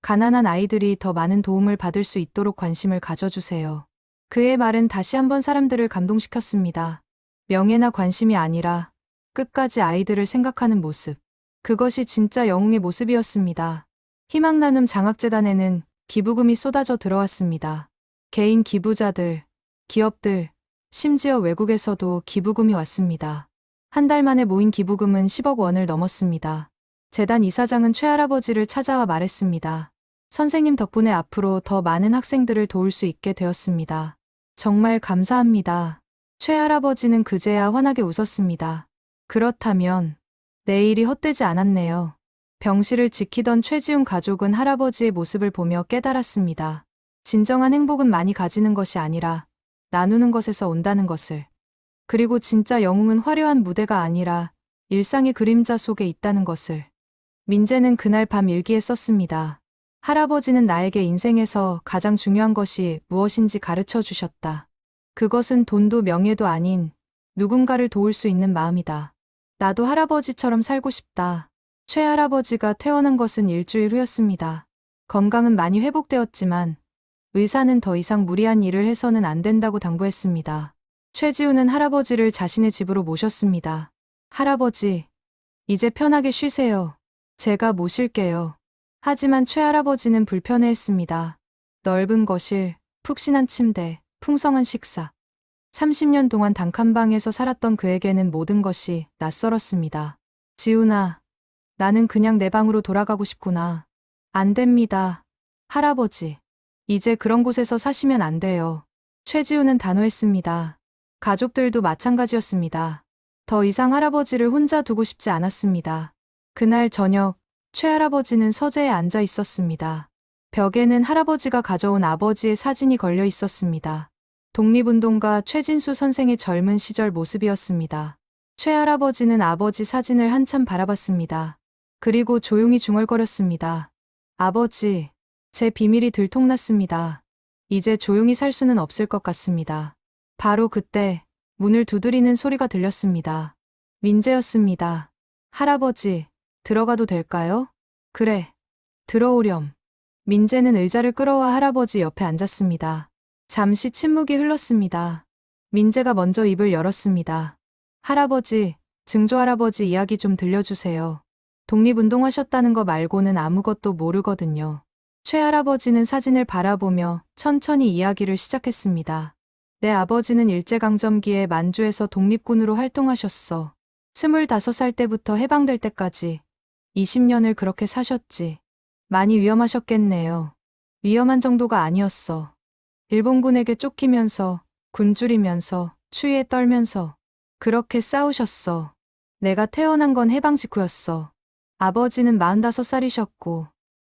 가난한 아이들이 더 많은 도움을 받을 수 있도록 관심을 가져주세요. 그의 말은 다시 한번 사람들을 감동시켰습니다. 명예나 관심이 아니라 끝까지 아이들을 생각하는 모습. 그것이 진짜 영웅의 모습이었습니다. 희망나눔 장학재단에는 기부금이 쏟아져 들어왔습니다. 개인 기부자들, 기업들, 심지어 외국에서도 기부금이 왔습니다. 한 달 만에 모인 기부금은 10억 원을 넘었습니다. 재단 이사장은 최할아버지를 찾아와 말했습니다. 선생님 덕분에 앞으로 더 많은 학생들을 도울 수 있게 되었습니다. 정말 감사합니다. 최할아버지는 그제야 환하게 웃었습니다. 그렇다면 내 일이 헛되지 않았네요. 병실을 지키던 최지훈 가족은 할아버지의 모습을 보며 깨달았습니다. 진정한 행복은 많이 가지는 것이 아니라 나누는 것에서 온다는 것을. 그리고 진짜 영웅은 화려한 무대가 아니라 일상의 그림자 속에 있다는 것을. 민재는 그날 밤 일기에 썼습니다. 할아버지는 나에게 인생에서 가장 중요한 것이 무엇인지 가르쳐 주셨다. 그것은 돈도 명예도 아닌 누군가를 도울 수 있는 마음이다. 나도 할아버지처럼 살고 싶다. 최할아버지가 퇴원한 것은 일주일 후였습니다. 건강은 많이 회복되었지만 의사는 더 이상 무리한 일을 해서는 안 된다고 당부했습니다. 최지우는 할아버지를 자신의 집으로 모셨습니다. 할아버지, 이제 편하게 쉬세요. 제가 모실게요. 하지만 최할아버지는 불편해했습니다. 넓은 거실, 푹신한 침대, 풍성한 식사. 30년 동안 단칸방에서 살았던 그에게는 모든 것이 낯설었습니다. 지훈아, 나는 그냥 내 방으로 돌아가고 싶구나. 안 됩니다. 할아버지. 이제 그런 곳에서 사시면 안 돼요. 최지훈은 단호했습니다. 가족들도 마찬가지였습니다. 더 이상 할아버지를 혼자 두고 싶지 않았습니다. 그날 저녁, 최할아버지는 서재에 앉아 있었습니다. 벽에는 할아버지가 가져온 아버지의 사진이 걸려 있었습니다. 독립운동가 최진수 선생의 젊은 시절 모습이었습니다. 최할아버지는 아버지 사진을 한참 바라봤습니다. 그리고 조용히 중얼거렸습니다. 아버지, 제 비밀이 들통났습니다. 이제 조용히 살 수는 없을 것 같습니다. 바로 그때 문을 두드리는 소리가 들렸습니다. 민재였습니다. 할아버지, 들어가도 될까요? 그래, 들어오렴. 민재는 의자를 끌어와 할아버지 옆에 앉았습니다. 잠시 침묵이 흘렀습니다. 민재가 먼저 입을 열었습니다. 할아버지, 증조할아버지 이야기 좀 들려주세요. 독립운동하셨다는 거 말고는 아무것도 모르거든요. 최할아버지는 사진을 바라보며 천천히 이야기를 시작했습니다. 내 아버지는 일제강점기에 만주에서 독립군으로 활동하셨어. 25살 때부터 해방될 때까지 20년을 그렇게 사셨지. 많이 위험하셨겠네요. 위험한 정도가 아니었어. 일본군에게 쫓기면서, 굶주리면서, 추위에 떨면서 그렇게 싸우셨어. 내가 태어난 건 해방 직후였어. 아버지는 45살이셨고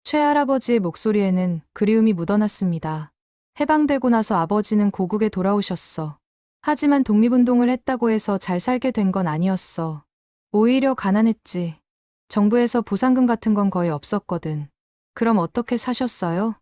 최할아버지의 목소리에는 그리움이 묻어났습니다. 해방되고 나서 아버지는 고국에 돌아오셨어. 하지만 독립운동을 했다고 해서 잘 살게 된 건 아니었어. 오히려 가난했지. 정부에서 보상금 같은 건 거의 없었거든. 그럼 어떻게 사셨어요?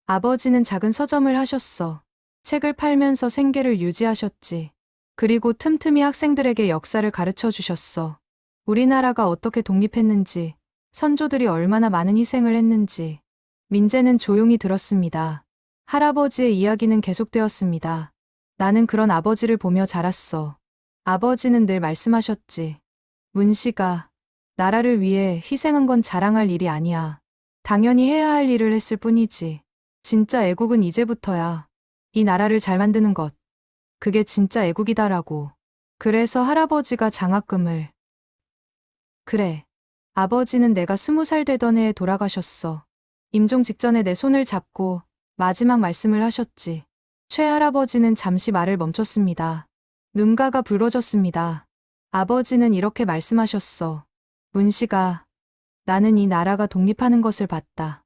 아버지는 작은 서점을 하셨어. 책을 팔면서 생계를 유지하셨지. 그리고 틈틈이 학생들에게 역사를 가르쳐 주셨어. 우리나라가 어떻게 독립했는지, 선조들이 얼마나 많은 희생을 했는지. 민재는 조용히 들었습니다. 할아버지의 이야기는 계속되었습니다. 나는 그런 아버지를 보며 자랐어. 아버지는 늘 말씀하셨지. 문씨가 나라를 위해 희생한 건 자랑할 일이 아니야. 당연히 해야 할 일을 했을 뿐이지. 진짜 애국은 이제부터야. 이 나라를 잘 만드는 것. 그게 진짜 애국이다라고. 그래서 할아버지가 장학금을. 그래. 아버지는 내가 20살 되던 해에 돌아가셨어. 임종 직전에 내 손을 잡고 마지막 말씀을 하셨지. 최할아버지는 잠시 말을 멈췄습니다. 눈가가 붉어졌습니다. 아버지는 이렇게 말씀하셨어. 문씨가 나는 이 나라가 독립하는 것을 봤다.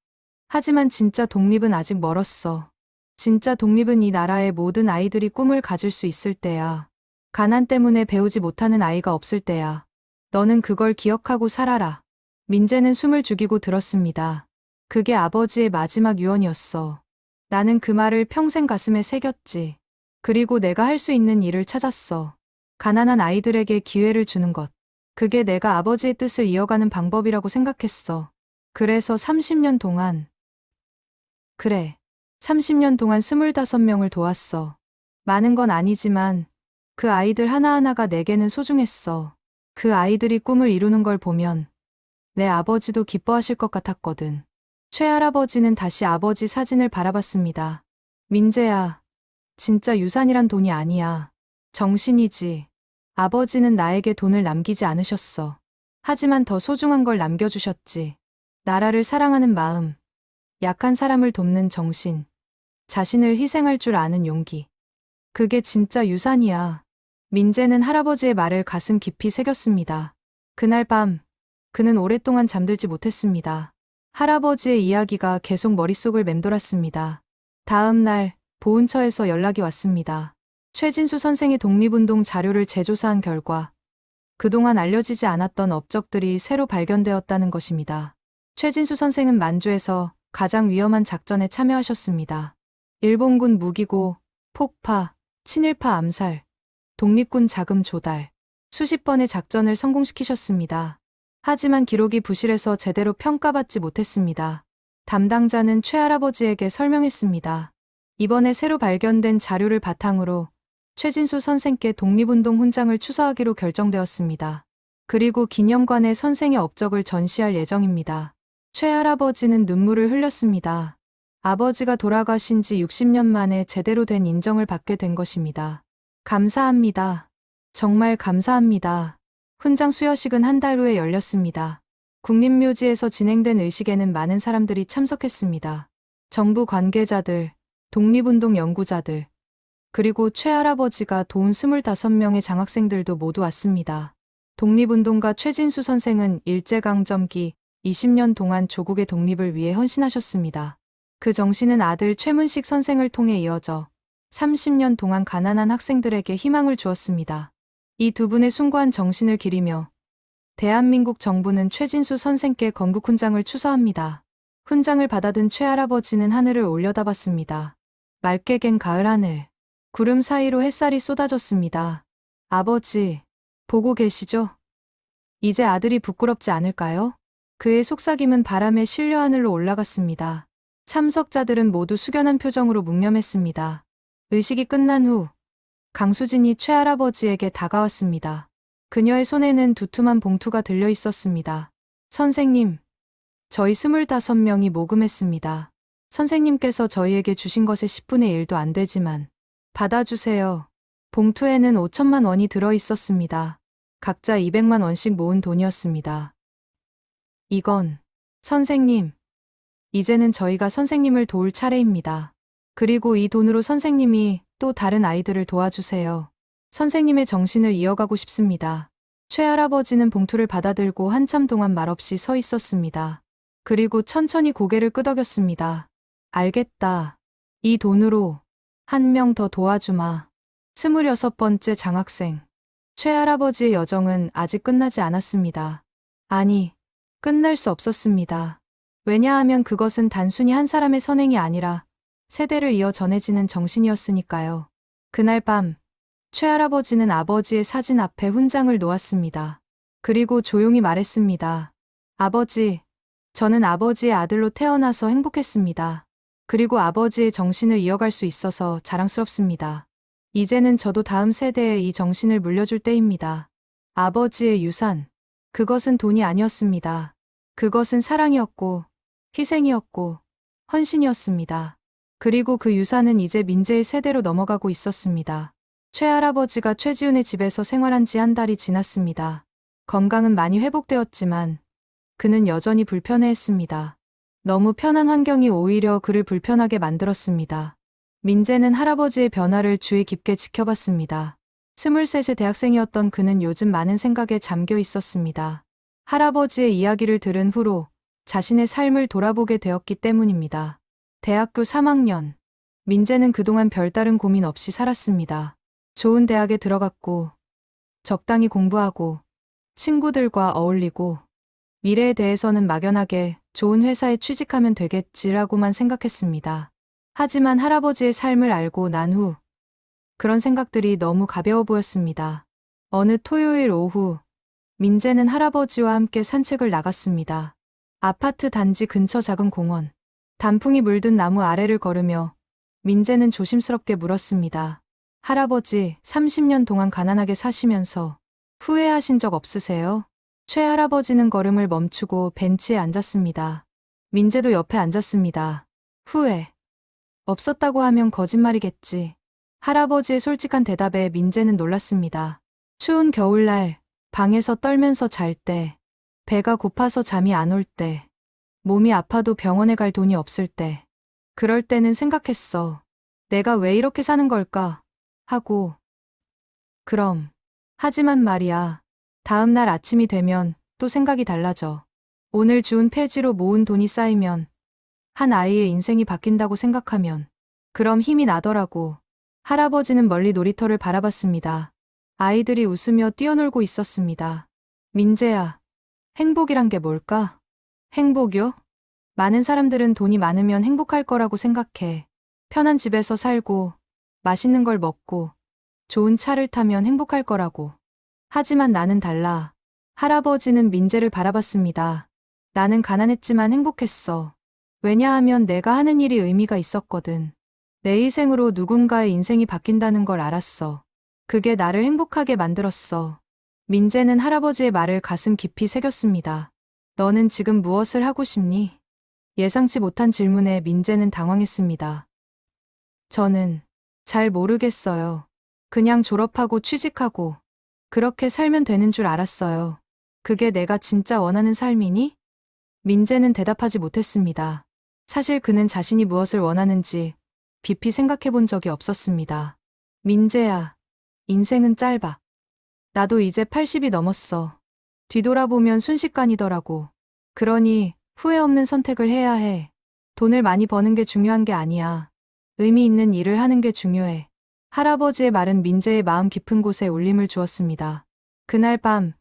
하지만 진짜 독립은 아직 멀었어. 진짜 독립은 이 나라의 모든 아이들이 꿈을 가질 수 있을 때야. 가난 때문에 배우지 못하는 아이가 없을 때야. 너는 그걸 기억하고 살아라. 민재는 숨을 죽이고 들었습니다. 그게 아버지의 마지막 유언이었어. 나는 그 말을 평생 가슴에 새겼지. 그리고 내가 할 수 있는 일을 찾았어. 가난한 아이들에게 기회를 주는 것. 그게 내가 아버지의 뜻을 이어가는 방법이라고 생각했어. 그래서 30년 동안. 그래. 30년 동안 25명을 도왔어. 많은 건 아니지만 그 아이들 하나하나가 내게는 소중했어. 그 아이들이 꿈을 이루는 걸 보면 내 아버지도 기뻐하실 것 같았거든. 최할아버지는 다시 아버지 사진을 바라봤습니다. 민재야, 진짜 유산이란 돈이 아니야. 정신이지. 아버지는 나에게 돈을 남기지 않으셨어. 하지만 더 소중한 걸 남겨주셨지. 나라를 사랑하는 마음, 약한 사람을 돕는 정신, 자신을 희생할 줄 아는 용기. 그게 진짜 유산이야. 민재는 할아버지의 말을 가슴 깊이 새겼습니다. 그날 밤, 그는 오랫동안 잠들지 못했습니다. 할아버지의 이야기가 계속 머릿속을 맴돌았습니다. 다음 날, 보훈처에서 연락이 왔습니다. 최진수 선생의 독립운동 자료를 재조사한 결과, 그동안 알려지지 않았던 업적들이 새로 발견되었다는 것입니다. 최진수 선생은 만주에서 가장 위험한 작전에 참여하셨습니다. 일본군 무기고, 폭파, 친일파 암살, 독립군 자금 조달, 수십 번의 작전을 성공시키셨습니다. 하지만 기록이 부실해서 제대로 평가받지 못했습니다. 담당자는 최할아버지에게 설명했습니다. 이번에 새로 발견된 자료를 바탕으로 최진수 선생께 독립운동 훈장을 추서하기로 결정되었습니다. 그리고 기념관에 선생의 업적을 전시할 예정입니다. 최할아버지는 눈물을 흘렸습니다. 아버지가 돌아가신 지 60년 만에 제대로 된 인정을 받게 된 것입니다. 감사합니다. 정말 감사합니다. 훈장 수여식은 한 달 후에 열렸습니다. 국립묘지에서 진행된 의식에는 많은 사람들이 참석했습니다. 정부 관계자들, 독립운동 연구자들, 그리고 최할아버지가 도운 25명의 장학생들도 모두 왔습니다. 독립운동가 최진수 선생은 일제강점기 20년 동안 조국의 독립을 위해 헌신하셨습니다. 그 정신은 아들 최문식 선생을 통해 이어져 30년 동안 가난한 학생들에게 희망을 주었습니다. 이 두 분의 숭고한 정신을 기리며 대한민국 정부는 최진수 선생께 건국훈장을 추서합니다. 훈장을 받아든 최할아버지는 하늘을 올려다봤습니다. 맑게 갠 가을 하늘, 구름 사이로 햇살이 쏟아졌습니다. 아버지, 보고 계시죠? 이제 아들이 부끄럽지 않을까요? 그의 속삭임은 바람에 실려 하늘로 올라갔습니다. 참석자들은 모두 숙연한 표정으로 묵념했습니다. 의식이 끝난 후 강수진이 최할아버지에게 다가왔습니다. 그녀의 손에는 두툼한 봉투가 들려 있었습니다. 선생님, 저희 25명이 모금했습니다. 선생님께서 저희에게 주신 것의 10분의 1도 안 되지만 받아주세요. 봉투에는 5천만 원이 들어 있었습니다. 각자 200만 원씩 모은 돈이었습니다. 이건, 선생님, 이제는 저희가 선생님을 도울 차례입니다. 그리고 이 돈으로 선생님이 또 다른 아이들을 도와주세요. 선생님의 정신을 이어가고 싶습니다. 최할아버지는 봉투를 받아들고 한참 동안 말없이 서 있었습니다. 그리고 천천히 고개를 끄덕였습니다. 알겠다. 이 돈으로 한 명 더 도와주마. 26번째 장학생. 최할아버지의 여정은 아직 끝나지 않았습니다. 아니, 끝날 수 없었습니다. 왜냐하면 그것은 단순히 한 사람의 선행이 아니라 세대를 이어 전해지는 정신이었으니까요. 그날 밤, 최할아버지는 아버지의 사진 앞에 훈장을 놓았습니다. 그리고 조용히 말했습니다. 아버지, 저는 아버지의 아들로 태어나서 행복했습니다. 그리고 아버지의 정신을 이어갈 수 있어서 자랑스럽습니다. 이제는 저도 다음 세대에 이 정신을 물려줄 때입니다. 아버지의 유산, 그것은 돈이 아니었습니다. 그것은 사랑이었고, 희생이었고, 헌신이었습니다. 그리고 그 유산은 이제 민재의 세대로 넘어가고 있었습니다. 최할아버지가 최지훈의 집에서 생활한 지 한 달이 지났습니다. 건강은 많이 회복되었지만 그는 여전히 불편해했습니다. 너무 편한 환경이 오히려 그를 불편하게 만들었습니다. 민재는 할아버지의 변화를 주의 깊게 지켜봤습니다. 23세 대학생이었던 그는 요즘 많은 생각에 잠겨 있었습니다. 할아버지의 이야기를 들은 후로 자신의 삶을 돌아보게 되었기 때문입니다. 대학교 3학년. 민재는 그동안 별다른 고민 없이 살았습니다. 좋은 대학에 들어갔고, 적당히 공부하고, 친구들과 어울리고, 미래에 대해서는 막연하게 좋은 회사에 취직하면 되겠지라고만 생각했습니다. 하지만 할아버지의 삶을 알고 난 후, 그런 생각들이 너무 가벼워 보였습니다. 어느 토요일 오후, 민재는 할아버지와 함께 산책을 나갔습니다. 아파트 단지 근처 작은 공원. 단풍이 물든 나무 아래를 걸으며 민재는 조심스럽게 물었습니다. 할아버지, 30년 동안 가난하게 사시면서 후회하신 적 없으세요? 최할아버지는 걸음을 멈추고 벤치에 앉았습니다. 민재도 옆에 앉았습니다. 후회. 없었다고 하면 거짓말이겠지. 할아버지의 솔직한 대답에 민재는 놀랐습니다. 추운 겨울날, 방에서 떨면서 잘 때, 배가 고파서 잠이 안 올 때, 몸이 아파도 병원에 갈 돈이 없을 때, 그럴 때는 생각했어. 내가 왜 이렇게 사는 걸까? 하고. 그럼. 하지만 말이야. 다음 날 아침이 되면 또 생각이 달라져. 오늘 주운 폐지로 모은 돈이 쌓이면, 한 아이의 인생이 바뀐다고 생각하면, 그럼 힘이 나더라고. 할아버지는 멀리 놀이터를 바라봤습니다. 아이들이 웃으며 뛰어놀고 있었습니다. 민재야, 행복이란 게 뭘까? 행복이요? 많은 사람들은 돈이 많으면 행복할 거라고 생각해. 편한 집에서 살고, 맛있는 걸 먹고, 좋은 차를 타면 행복할 거라고. 하지만 나는 달라. 할아버지는 민재를 바라봤습니다. 나는 가난했지만 행복했어. 왜냐하면 내가 하는 일이 의미가 있었거든. 내 희생으로 누군가의 인생이 바뀐다는 걸 알았어. 그게 나를 행복하게 만들었어. 민재는 할아버지의 말을 가슴 깊이 새겼습니다. 너는 지금 무엇을 하고 싶니? 예상치 못한 질문에 민재는 당황했습니다. 저는 잘 모르겠어요. 그냥 졸업하고 취직하고 그렇게 살면 되는 줄 알았어요. 그게 내가 진짜 원하는 삶이니? 민재는 대답하지 못했습니다. 사실 그는 자신이 무엇을 원하는지 깊이 생각해 본 적이 없었습니다. 민재야, 인생은 짧아. 나도 이제 80이 넘었어. 뒤돌아보면 순식간이더라고. 그러니 후회 없는 선택을 해야 해. 돈을 많이 버는 게 중요한 게 아니야. 의미 있는 일을 하는 게 중요해. 할아버지의 말은 민재의 마음 깊은 곳에 울림을 주었습니다. 그날 밤,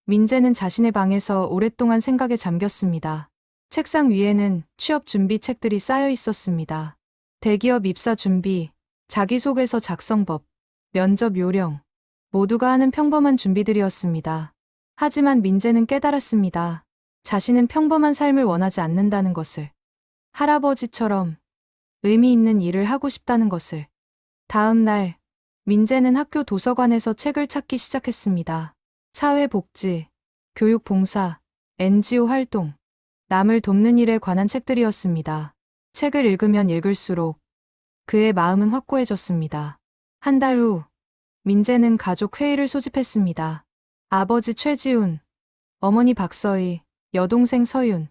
민재는 자신의 방에서 오랫동안 생각에 잠겼습니다. 책상 위에는 취업 준비 책들이 쌓여 있었습니다. 대기업 입사 준비, 자기소개서 작성법, 면접 요령, 모두가 하는 평범한 준비들이었습니다. 하지만 민재는 깨달았습니다. 자신은 평범한 삶을 원하지 않는다는 것을. 할아버지처럼 의미 있는 일을 하고 싶다는 것을. 다음 날, 민재는 학교 도서관에서 책을 찾기 시작했습니다. 사회복지, 교육봉사, NGO 활동, 남을 돕는 일에 관한 책들이었습니다. 책을 읽으면 읽을수록 그의 마음은 확고해졌습니다. 한 달 후, 민재는 가족 회의를 소집했습니다. 아버지 최지훈, 어머니 박서희, 여동생 서윤,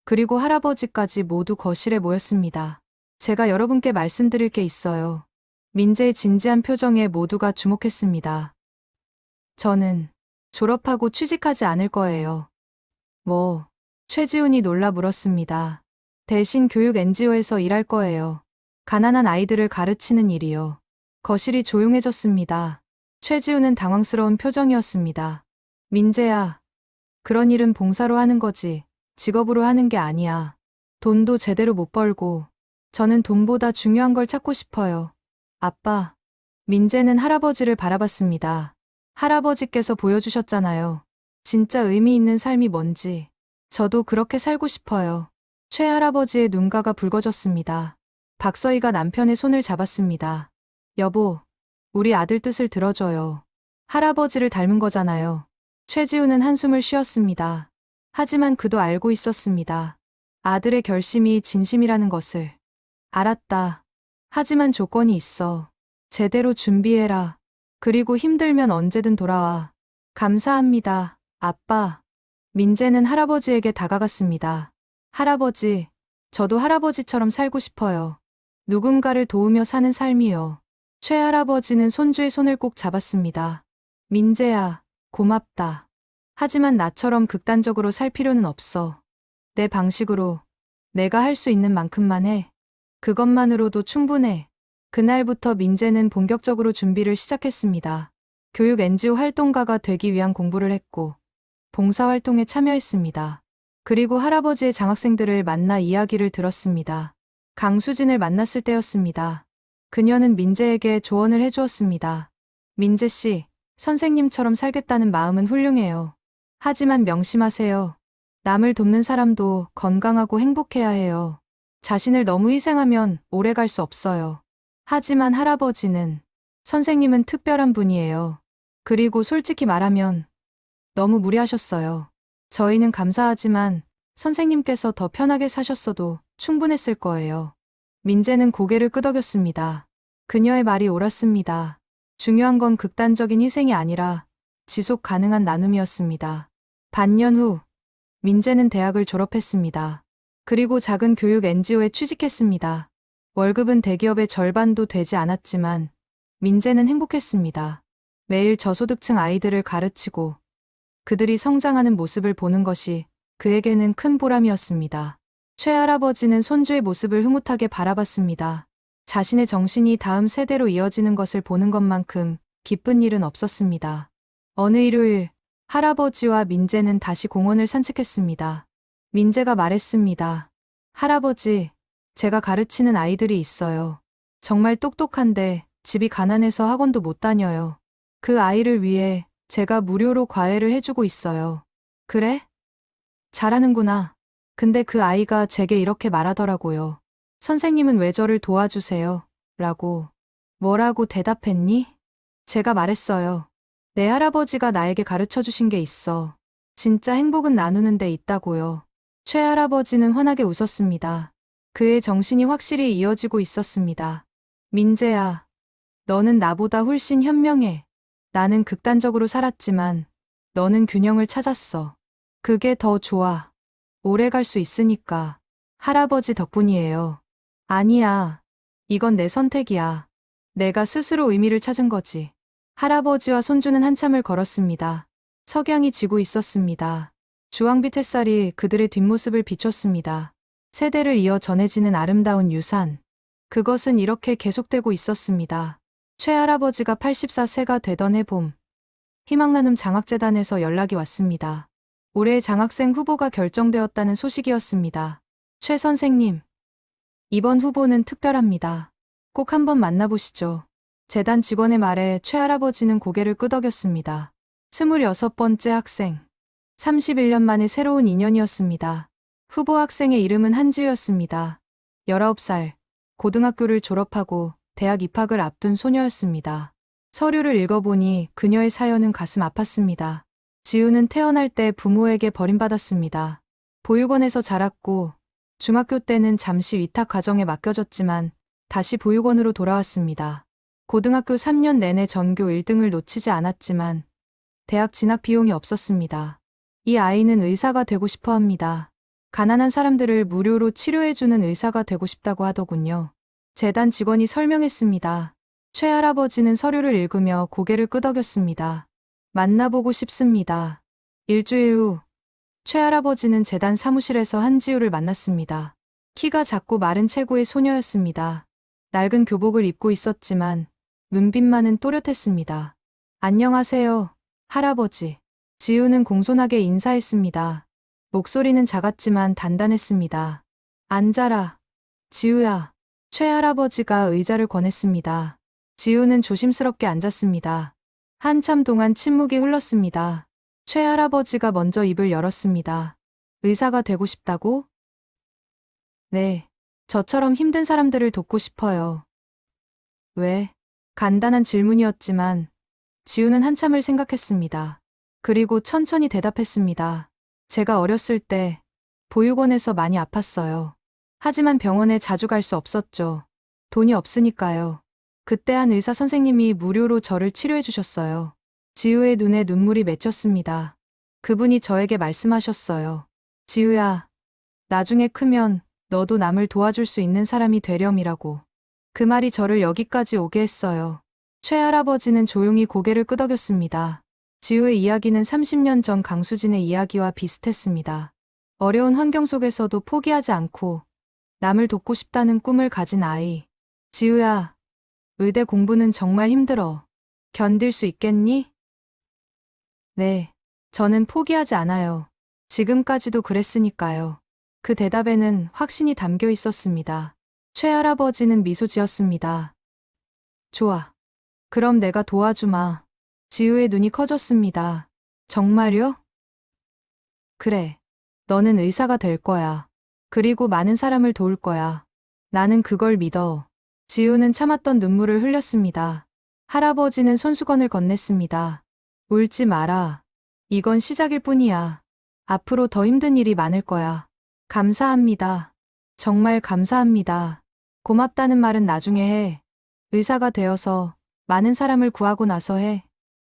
그리고 할아버지까지 모두 거실에 모였습니다. 제가 여러분께 말씀드릴 게 있어요. 민재의 진지한 표정에 모두가 주목했습니다. 저는 졸업하고 취직하지 않을 거예요. 뭐, 최지훈이 놀라 물었습니다. 대신 교육 NGO에서 일할 거예요. 가난한 아이들을 가르치는 일이요. 거실이 조용해졌습니다. 최지훈은 당황스러운 표정이었습니다. 민재야, 그런 일은 봉사로 하는 거지, 직업으로 하는 게 아니야. 돈도 제대로 못 벌고, 저는 돈보다 중요한 걸 찾고 싶어요. 아빠. 민재는 할아버지를 바라봤습니다. 할아버지께서 보여주셨잖아요. 진짜 의미 있는 삶이 뭔지. 저도 그렇게 살고 싶어요. 최할아버지의 눈가가 붉어졌습니다. 박서희가 남편의 손을 잡았습니다. 여보, 우리 아들 뜻을 들어줘요. 할아버지를 닮은 거잖아요. 최지우는 한숨을 쉬었습니다. 하지만 그도 알고 있었습니다. 아들의 결심이 진심이라는 것을. 알았다. 하지만 조건이 있어. 제대로 준비해라. 그리고 힘들면 언제든 돌아와. 감사합니다, 아빠. 민재는 할아버지에게 다가갔습니다. 할아버지, 저도 할아버지처럼 살고 싶어요. 누군가를 도우며 사는 삶이요. 최할아버지는 손주의 손을 꼭 잡았습니다. 민재야, 고맙다. 하지만 나처럼 극단적으로 살 필요는 없어. 내 방식으로, 내가 할 수 있는 만큼만 해. 그것만으로도 충분해. 그날부터 민재는 본격적으로 준비를 시작했습니다. 교육 NGO 활동가가 되기 위한 공부를 했고, 봉사활동에 참여했습니다. 그리고 할아버지의 장학생들을 만나 이야기를 들었습니다. 강수진을 만났을 때였습니다. 그녀는 민재에게 조언을 해주었습니다. 민재 씨, 선생님처럼 살겠다는 마음은 훌륭해요. 하지만 명심하세요. 남을 돕는 사람도 건강하고 행복해야 해요. 자신을 너무 희생하면 오래 갈 수 없어요. 하지만 할아버지는, 선생님은 특별한 분이에요. 그리고 솔직히 말하면 너무 무리하셨어요. 저희는 감사하지만 선생님께서 더 편하게 사셨어도 충분했을 거예요. 민재는 고개를 끄덕였습니다. 그녀의 말이 옳았습니다. 중요한 건 극단적인 희생이 아니라 지속 가능한 나눔이었습니다. 반년 후, 민재는 대학을 졸업했습니다. 그리고 작은 교육 NGO에 취직했습니다. 월급은 대기업의 절반도 되지 않았지만 민재는 행복했습니다. 매일 저소득층 아이들을 가르치고 그들이 성장하는 모습을 보는 것이 그에게는 큰 보람이었습니다. 최할아버지는 손주의 모습을 흐뭇하게 바라봤습니다. 자신의 정신이 다음 세대로 이어지는 것을 보는 것만큼 기쁜 일은 없었습니다. 어느 일요일, 할아버지와 민재는 다시 공원을 산책했습니다. 민재가 말했습니다. 할아버지, 제가 가르치는 아이들이 있어요. 정말 똑똑한데 집이 가난해서 학원도 못 다녀요. 그 아이를 위해 제가 무료로 과외를 해주고 있어요. 그래? 잘하는구나. 근데 그 아이가 제게 이렇게 말하더라고요. 선생님은 왜 저를 도와주세요? 라고. 뭐라고 대답했니? 제가 말했어요. 내 할아버지가 나에게 가르쳐 주신 게 있어. 진짜 행복은 나누는 데 있다고요. 최할아버지는 환하게 웃었습니다. 그의 정신이 확실히 이어지고 있었습니다. 민재야, 너는 나보다 훨씬 현명해. 나는 극단적으로 살았지만 너는 균형을 찾았어. 그게 더 좋아. 오래 갈 수 있으니까. 할아버지 덕분이에요. 아니야. 이건 내 선택이야. 내가 스스로 의미를 찾은 거지. 할아버지와 손주는 한참을 걸었습니다. 석양이 지고 있었습니다. 주황빛 햇살이 그들의 뒷모습을 비췄습니다. 세대를 이어 전해지는 아름다운 유산. 그것은 이렇게 계속되고 있었습니다. 최할아버지가 84세가 되던 해봄, 희망나눔 장학재단에서 연락이 왔습니다. 올해의 장학생 후보가 결정되었다는 소식이었습니다. 최 선생님, 이번 후보는 특별합니다. 꼭 한번 만나보시죠. 재단 직원의 말에 최할아버지는 고개를 끄덕였습니다. 26번째 학생. 31년 만에 새로운 인연이었습니다. 후보 학생의 이름은 한지우였습니다. 19살, 고등학교를 졸업하고 대학 입학을 앞둔 소녀였습니다. 서류를 읽어보니 그녀의 사연은 가슴 아팠습니다. 지우는 태어날 때 부모에게 버림받았습니다. 보육원에서 자랐고 중학교 때는 잠시 위탁 가정에 맡겨졌지만 다시 보육원으로 돌아왔습니다. 고등학교 3년 내내 전교 1등을 놓치지 않았지만 대학 진학 비용이 없었습니다. 이 아이는 의사가 되고 싶어 합니다. 가난한 사람들을 무료로 치료해주는 의사가 되고 싶다고 하더군요. 재단 직원이 설명했습니다. 최할아버지는 서류를 읽으며 고개를 끄덕였습니다. 만나보고 싶습니다. 일주일 후, 최할아버지는 재단 사무실에서 한지우를 만났습니다. 키가 작고 마른 체구의 소녀였습니다. 낡은 교복을 입고 있었지만 눈빛만은 또렷했습니다. 안녕하세요, 할아버지. 지우는 공손하게 인사했습니다. 목소리는 작았지만 단단했습니다. 앉아라, 지우야. 최할아버지가 의자를 권했습니다. 지우는 조심스럽게 앉았습니다. 한참 동안 침묵이 흘렀습니다. 최할아버지가 먼저 입을 열었습니다. 의사가 되고 싶다고? 네. 저처럼 힘든 사람들을 돕고 싶어요. 왜? 간단한 질문이었지만 지우는 한참을 생각했습니다. 그리고 천천히 대답했습니다. 제가 어렸을 때 보육원에서 많이 아팠어요. 하지만 병원에 자주 갈 수 없었죠. 돈이 없으니까요. 그때 한 의사 선생님이 무료로 저를 치료해 주셨어요. 지우의 눈에 눈물이 맺혔습니다. 그분이 저에게 말씀하셨어요. 지우야, 나중에 크면 너도 남을 도와줄 수 있는 사람이 되렴이라고. 그 말이 저를 여기까지 오게 했어요. 최할아버지는 조용히 고개를 끄덕였습니다. 지우의 이야기는 30년 전 강수진의 이야기와 비슷했습니다. 어려운 환경 속에서도 포기하지 않고 남을 돕고 싶다는 꿈을 가진 아이. 지우야, 의대 공부는 정말 힘들어. 견딜 수 있겠니? 네, 저는 포기하지 않아요. 지금까지도 그랬으니까요. 그 대답에는 확신이 담겨 있었습니다. 최할아버지는 미소 지었습니다. 좋아. 그럼 내가 도와주마. 지우의 눈이 커졌습니다. 정말요? 그래. 너는 의사가 될 거야. 그리고 많은 사람을 도울 거야. 나는 그걸 믿어. 지우는 참았던 눈물을 흘렸습니다. 할아버지는 손수건을 건넸습니다. 울지 마라. 이건 시작일 뿐이야. 앞으로 더 힘든 일이 많을 거야. 감사합니다. 정말 감사합니다. 고맙다는 말은 나중에 해. 의사가 되어서 많은 사람을 구하고 나서 해.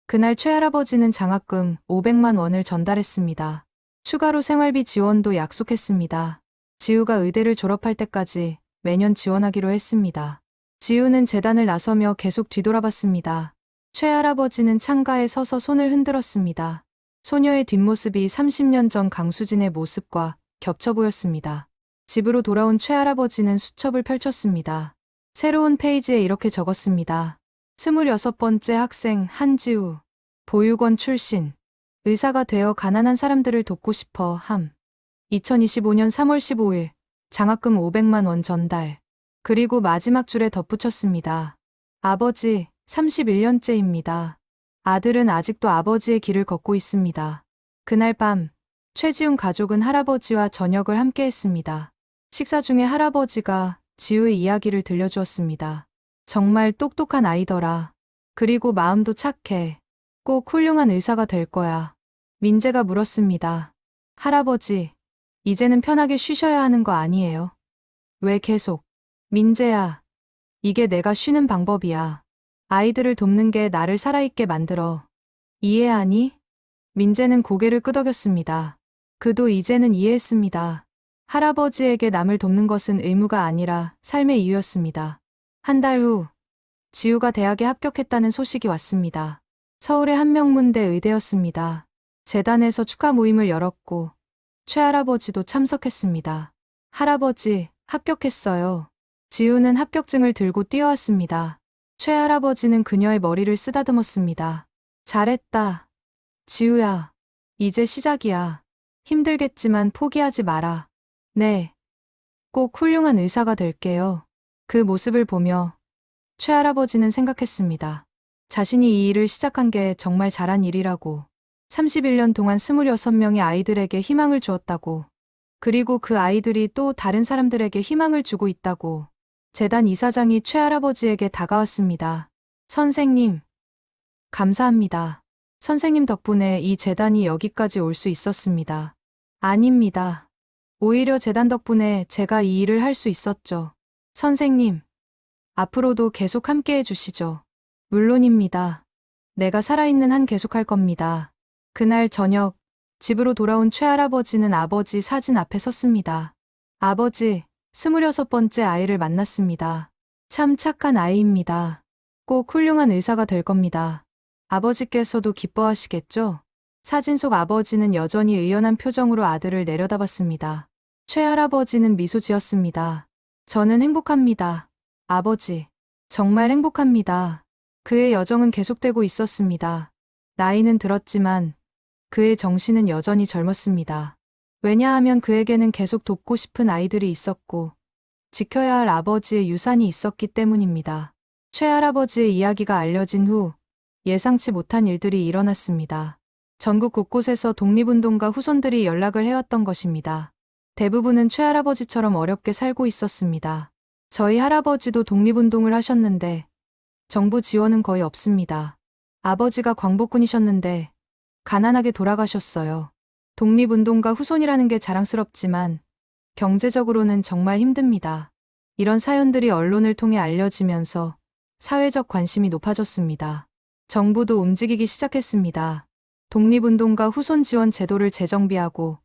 그날 최할아버지는 장학금 500만 원을 전달했습니다. 추가로 생활비 지원도 약속했습니다. 지우가 의대를 졸업할 때까지 매년 지원하기로 했습니다. 지우는 재단을 나서며 계속 뒤돌아봤습니다. 최할아버지는 창가에 서서 손을 흔들었습니다. 소녀의 뒷모습이 30년 전 강수진의 모습과 겹쳐 보였습니다. 집으로 돌아온 최할아버지는 수첩을 펼쳤습니다. 새로운 페이지에 이렇게 적었습니다. 26번째 학생 한지우. 보육원 출신. 의사가 되어 가난한 사람들을 돕고 싶어 함. 2025년 3월 15일. 장학금 500만 원 전달. 그리고 마지막 줄에 덧붙였습니다. 아버지, 31년째입니다. 아들은 아직도 아버지의 길을 걷고 있습니다. 그날 밤, 최지훈 가족은 할아버지와 저녁을 함께 했습니다. 식사 중에 할아버지가 지우의 이야기를 들려주었습니다. 정말 똑똑한 아이더라. 그리고 마음도 착해. 꼭 훌륭한 의사가 될 거야. 민재가 물었습니다. 할아버지, 이제는 편하게 쉬셔야 하는 거 아니에요? 왜 계속? 민재야, 이게 내가 쉬는 방법이야. 아이들을 돕는 게 나를 살아있게 만들어. 이해하니? 민재는 고개를 끄덕였습니다. 그도 이제는 이해했습니다. 할아버지에게 남을 돕는 것은 의무가 아니라 삶의 이유였습니다. 한 달 후, 지우가 대학에 합격했다는 소식이 왔습니다. 서울의 한명문대 의대였습니다. 재단에서 축하 모임을 열었고, 최할아버지도 참석했습니다. 할아버지, 합격했어요. 지우는 합격증을 들고 뛰어왔습니다. 최할아버지는 그녀의 머리를 쓰다듬었습니다. 잘했다. 지우야, 이제 시작이야. 힘들겠지만 포기하지 마라. 네, 꼭 훌륭한 의사가 될게요. 그 모습을 보며 최할아버지는 생각했습니다. 자신이 이 일을 시작한 게 정말 잘한 일이라고. 31년 동안 26명의 아이들에게 희망을 주었다고. 그리고 그 아이들이 또 다른 사람들에게 희망을 주고 있다고. 재단 이사장이 최할아버지에게 다가왔습니다. 선생님, 감사합니다. 선생님 덕분에 이 재단이 여기까지 올 수 있었습니다. 아닙니다. 오히려 재단 덕분에 제가 이 일을 할 수 있었죠. 선생님, 앞으로도 계속 함께 해주시죠. 물론입니다. 내가 살아있는 한 계속할 겁니다. 그날 저녁, 집으로 돌아온 최할아버지는 아버지 사진 앞에 섰습니다. 아버지, 26번째 아이를 만났습니다. 참 착한 아이입니다. 꼭 훌륭한 의사가 될 겁니다. 아버지께서도 기뻐하시겠죠? 사진 속 아버지는 여전히 의연한 표정으로 아들을 내려다봤습니다. 최할아버지는 미소 지었습니다. 저는 행복합니다. 아버지, 정말 행복합니다. 그의 여정은 계속되고 있었습니다. 나이는 들었지만 그의 정신은 여전히 젊었습니다. 왜냐하면 그에게는 계속 돕고 싶은 아이들이 있었고 지켜야 할 아버지의 유산이 있었기 때문입니다. 최할아버지의 이야기가 알려진 후 예상치 못한 일들이 일어났습니다. 전국 곳곳에서 독립운동가 후손들이 연락을 해왔던 것입니다. 대부분은 최할아버지처럼 어렵게 살고 있었습니다. 저희 할아버지도 독립운동을 하셨는데 정부 지원은 거의 없습니다. 아버지가 광복군이셨는데 가난하게 돌아가셨어요. 독립운동가 후손이라는 게 자랑스럽지만 경제적으로는 정말 힘듭니다. 이런 사연들이 언론을 통해 알려지면서 사회적 관심이 높아졌습니다. 정부도 움직이기 시작했습니다. 독립운동가 후손 지원 제도를 재정비하고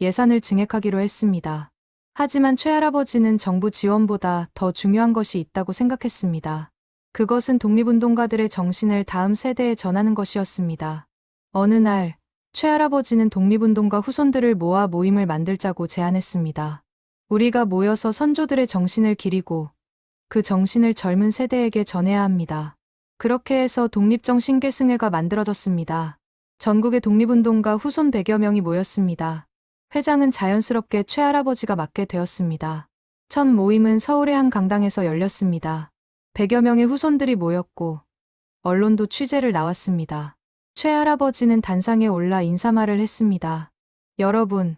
예산을 증액하기로 했습니다. 하지만 최할아버지는 정부 지원보다 더 중요한 것이 있다고 생각했습니다. 그것은 독립운동가들의 정신을 다음 세대에 전하는 것이었습니다. 어느 날, 최할아버지는 독립운동가 후손들을 모아 모임을 만들자고 제안했습니다. 우리가 모여서 선조들의 정신을 기리고 그 정신을 젊은 세대에게 전해야 합니다. 그렇게 해서 독립정신계승회가 만들어졌습니다. 전국의 독립운동가 후손 100여 명이 모였습니다. 회장은 자연스럽게 최할아버지가 맡게 되었습니다. 첫 모임은 서울의 한 강당에서 열렸습니다. 100여 명의 후손들이 모였고 언론도 취재를 나왔습니다. 최할아버지는 단상에 올라 인사말을 했습니다. 여러분,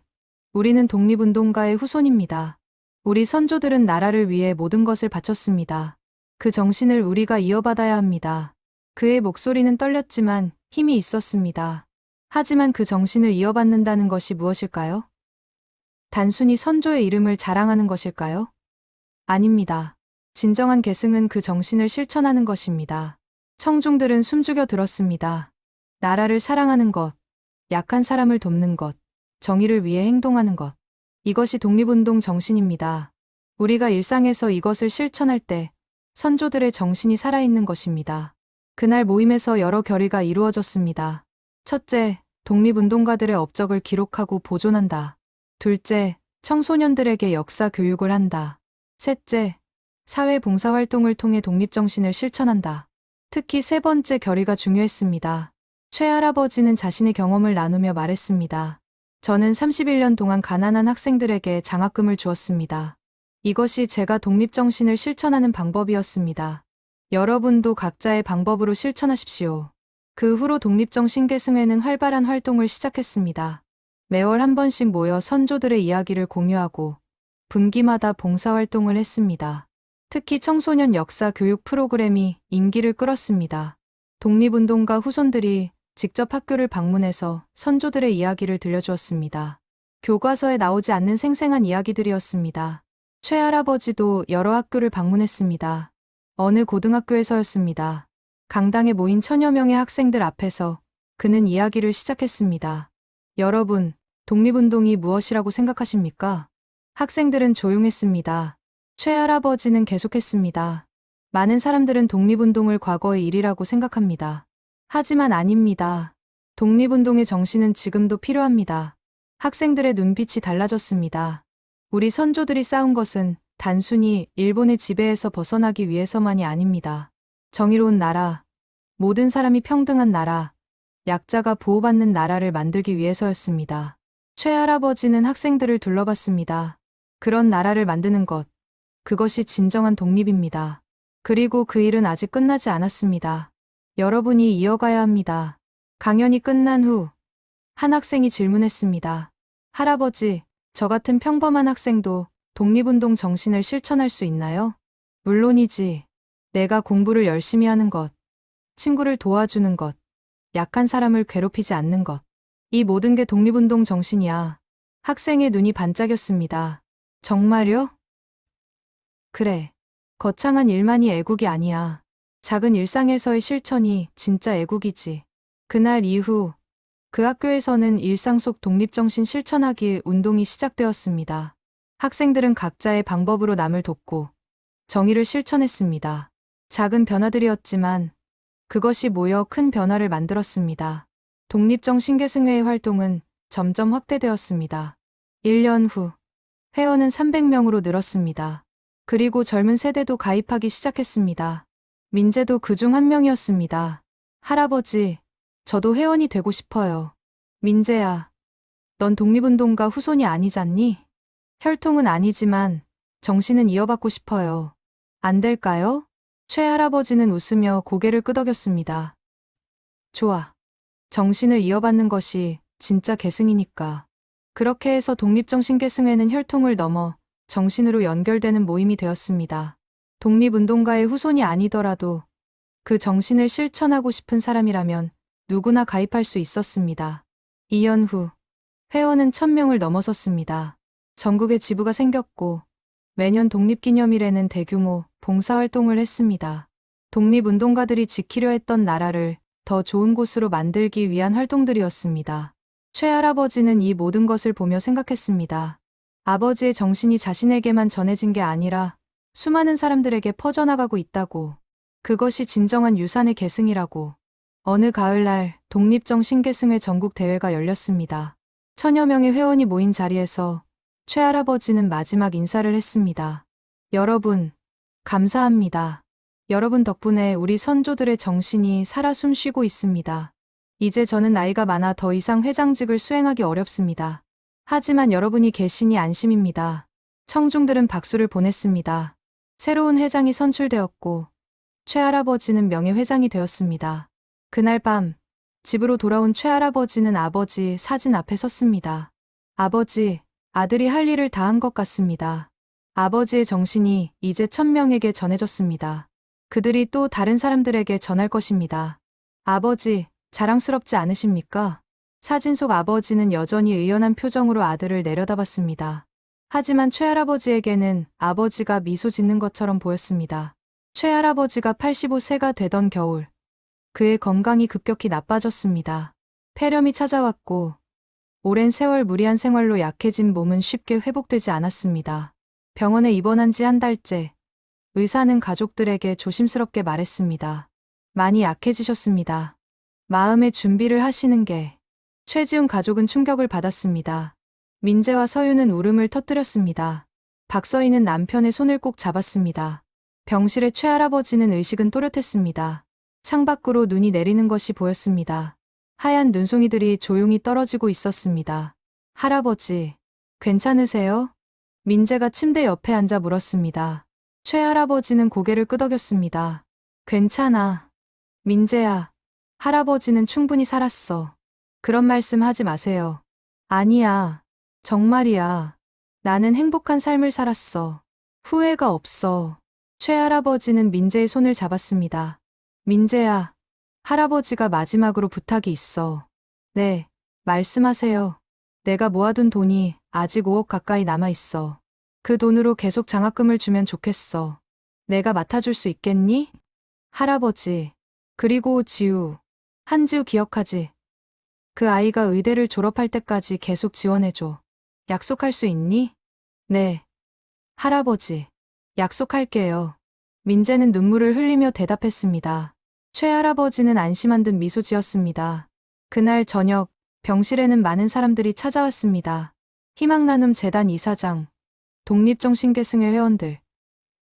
우리는 독립운동가의 후손입니다. 우리 선조들은 나라를 위해 모든 것을 바쳤습니다. 그 정신을 우리가 이어받아야 합니다. 그의 목소리는 떨렸지만 힘이 있었습니다. 하지만 그 정신을 이어받는다는 것이 무엇일까요? 단순히 선조의 이름을 자랑하는 것일까요? 아닙니다. 진정한 계승은 그 정신을 실천하는 것입니다. 청중들은 숨죽여 들었습니다. 나라를 사랑하는 것, 약한 사람을 돕는 것, 정의를 위해 행동하는 것. 이것이 독립운동 정신입니다. 우리가 일상에서 이것을 실천할 때 선조들의 정신이 살아있는 것입니다. 그날 모임에서 여러 결의가 이루어졌습니다. 첫째, 독립운동가들의 업적을 기록하고 보존한다. 둘째, 청소년들에게 역사 교육을 한다. 셋째, 사회 봉사활동을 통해 독립정신을 실천한다. 특히 세 번째 결의가 중요했습니다. 최할아버지는 자신의 경험을 나누며 말했습니다. 저는 31년 동안 가난한 학생들에게 장학금을 주었습니다. 이것이 제가 독립정신을 실천하는 방법이었습니다. 여러분도 각자의 방법으로 실천하십시오. 그 후로 독립정신계승회는 활발한 활동을 시작했습니다. 매월 한 번씩 모여 선조들의 이야기를 공유하고 분기마다 봉사활동을 했습니다. 특히 청소년 역사 교육 프로그램이 인기를 끌었습니다. 독립운동가 후손들이 직접 학교를 방문해서 선조들의 이야기를 들려주었습니다. 교과서에 나오지 않는 생생한 이야기들이었습니다. 최할아버지도 여러 학교를 방문했습니다. 어느 고등학교에서였습니다. 강당에 모인 천여 명의 학생들 앞에서 그는 이야기를 시작했습니다. 여러분, 독립운동이 무엇이라고 생각하십니까? 학생들은 조용했습니다. 최할아버지는 계속했습니다. 많은 사람들은 독립운동을 과거의 일이라고 생각합니다. 하지만 아닙니다. 독립운동의 정신은 지금도 필요합니다. 학생들의 눈빛이 달라졌습니다. 우리 선조들이 싸운 것은 단순히 일본의 지배에서 벗어나기 위해서만이 아닙니다. 정의로운 나라, 모든 사람이 평등한 나라, 약자가 보호받는 나라를 만들기 위해서였습니다. 최할아버지는 학생들을 둘러봤습니다. 그런 나라를 만드는 것, 그것이 진정한 독립입니다. 그리고 그 일은 아직 끝나지 않았습니다. 여러분이 이어가야 합니다. 강연이 끝난 후 한 학생이 질문했습니다. 할아버지, 저 같은 평범한 학생도 독립운동 정신을 실천할 수 있나요? 물론이지. 내가 공부를 열심히 하는 것, 친구를 도와주는 것, 약한 사람을 괴롭히지 않는 것. 이 모든 게 독립운동 정신이야. 학생의 눈이 반짝였습니다. 정말요? 그래. 거창한 일만이 애국이 아니야. 작은 일상에서의 실천이 진짜 애국이지. 그날 이후 그 학교에서는 일상 속 독립정신 실천하기 운동이 시작되었습니다. 학생들은 각자의 방법으로 남을 돕고 정의를 실천했습니다. 작은 변화들이었지만 그것이 모여 큰 변화를 만들었습니다. 독립정신계승회의 활동은 점점 확대되었습니다. 1년 후 회원은 300명으로 늘었습니다. 그리고 젊은 세대도 가입하기 시작했습니다. 민재도 그중 한 명이었습니다. 할아버지, 저도 회원이 되고 싶어요. 민재야, 넌 독립운동가 후손이 아니잖니? 혈통은 아니지만 정신은 이어받고 싶어요. 안 될까요? 최할아버지는 웃으며 고개를 끄덕였습니다. 좋아. 정신을 이어받는 것이 진짜 계승이니까. 그렇게 해서 독립정신계승회는 혈통을 넘어 정신으로 연결되는 모임이 되었습니다. 독립운동가의 후손이 아니더라도 그 정신을 실천하고 싶은 사람이라면 누구나 가입할 수 있었습니다. 2년 후 회원은 1000명을 넘어섰습니다. 전국에 지부가 생겼고 매년 독립기념일에는 대규모 봉사활동을 했습니다. 독립운동가들이 지키려 했던 나라를 더 좋은 곳으로 만들기 위한 활동들이었습니다. 최할아버지는 이 모든 것을 보며 생각했습니다. 아버지의 정신이 자신에게만 전해진 게 아니라 수많은 사람들에게 퍼져나가고 있다고. 그것이 진정한 유산의 계승이라고. 어느 가을날 독립정신계승회 전국대회가 열렸습니다. 천여 명의 회원이 모인 자리에서 최할아버지는 마지막 인사를 했습니다. 여러분, 감사합니다. 여러분 덕분에 우리 선조들의 정신이 살아 숨쉬고 있습니다. 이제 저는 나이가 많아 더 이상 회장직을 수행하기 어렵습니다. 하지만 여러분이 계시니 안심입니다. 청중들은 박수를 보냈습니다. 새로운 회장이 선출되었고 최할아버지는 명예회장이 되었습니다. 그날 밤 집으로 돌아온 최할아버지는 아버지 사진 앞에 섰습니다. 아버지, 아들이 할 일을 다 한 것 같습니다. 아버지의 정신이 이제 1000명에게 전해졌습니다. 그들이 또 다른 사람들에게 전할 것입니다. 아버지, 자랑스럽지 않으십니까? 사진 속 아버지는 여전히 의연한 표정으로 아들을 내려다봤습니다. 하지만 최할아버지에게는 아버지가 미소 짓는 것처럼 보였습니다. 최할아버지가 85세가 되던 겨울, 그의 건강이 급격히 나빠졌습니다. 폐렴이 찾아왔고 오랜 세월 무리한 생활로 약해진 몸은 쉽게 회복되지 않았습니다. 병원에 입원한 지 한 달째, 의사는 가족들에게 조심스럽게 말했습니다. 많이 약해지셨습니다. 마음의 준비를 하시는 게. 최지훈 가족은 충격을 받았습니다. 민재와 서유는 울음을 터뜨렸습니다. 박서희는 남편의 손을 꼭 잡았습니다. 병실의 최할아버지는 의식은 또렷했습니다. 창밖으로 눈이 내리는 것이 보였습니다. 하얀 눈송이들이 조용히 떨어지고 있었습니다. 할아버지, 괜찮으세요? 민재가 침대 옆에 앉아 물었습니다. 최할아버지는 고개를 끄덕였습니다. 괜찮아. 민재야, 할아버지는 충분히 살았어. 그런 말씀 하지 마세요. 아니야. 정말이야. 나는 행복한 삶을 살았어. 후회가 없어. 최할아버지는 민재의 손을 잡았습니다. 민재야, 할아버지가 마지막으로 부탁이 있어. 네, 말씀하세요. 내가 모아둔 돈이 아직 5억 가까이 남아있어. 그 돈으로 계속 장학금을 주면 좋겠어. 내가 맡아줄 수 있겠니? 할아버지. 그리고 지우. 한지우 기억하지? 그 아이가 의대를 졸업할 때까지 계속 지원해줘. 약속할 수 있니? 네. 할아버지. 약속할게요. 민재는 눈물을 흘리며 대답했습니다. 최할아버지는 안심한 듯 미소 지었습니다. 그날 저녁, 병실에는 많은 사람들이 찾아왔습니다. 희망나눔 재단 이사장, 독립정신계승회 회원들,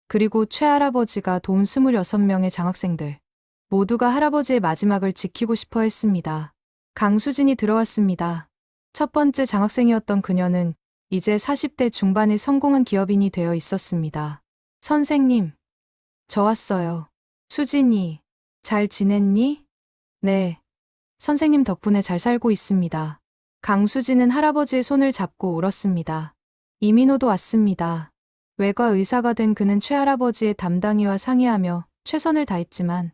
그리고 최할아버지가 도운 26명의 장학생들. 모두가 할아버지의 마지막을 지키고 싶어 했습니다. 강수진이 들어왔습니다. 첫 번째 장학생이었던 그녀는 이제 40대 중반의 성공한 기업인이 되어 있었습니다. 선생님, 저 왔어요. 수진이, 잘 지냈니? 네. 선생님 덕분에 잘 살고 있습니다. 강수진은 할아버지의 손을 잡고 울었습니다. 이민호도 왔습니다. 외과 의사가 된 그는 최할아버지의 담당이와 상의하며 최선을 다했지만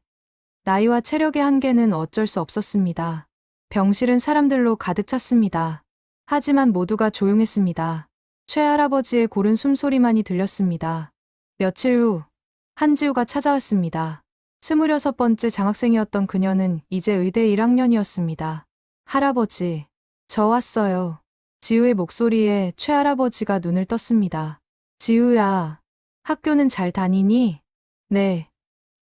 나이와 체력의 한계는 어쩔 수 없었습니다. 병실은 사람들로 가득 찼습니다. 하지만 모두가 조용했습니다. 최할아버지의 고른 숨소리만이 들렸습니다. 며칠 후 한지우가 찾아왔습니다. 26번째 장학생이었던 그녀는 이제 의대 1학년이었습니다. 할아버지, 저 왔어요. 지우의 목소리에 최할아버지가 눈을 떴습니다. 지우야, 학교는 잘 다니니? 네,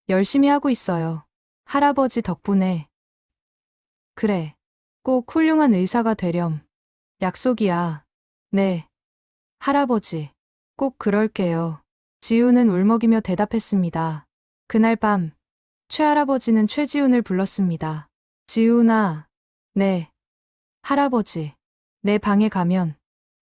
열심히 하고 있어요. 할아버지 덕분에. 그래, 꼭 훌륭한 의사가 되렴. 약속이야. 네, 할아버지, 꼭 그럴게요. 지우는 울먹이며 대답했습니다. 그날 밤, 최할아버지는 최지훈을 불렀습니다. 지훈아, 네, 할아버지, 내 방에 가면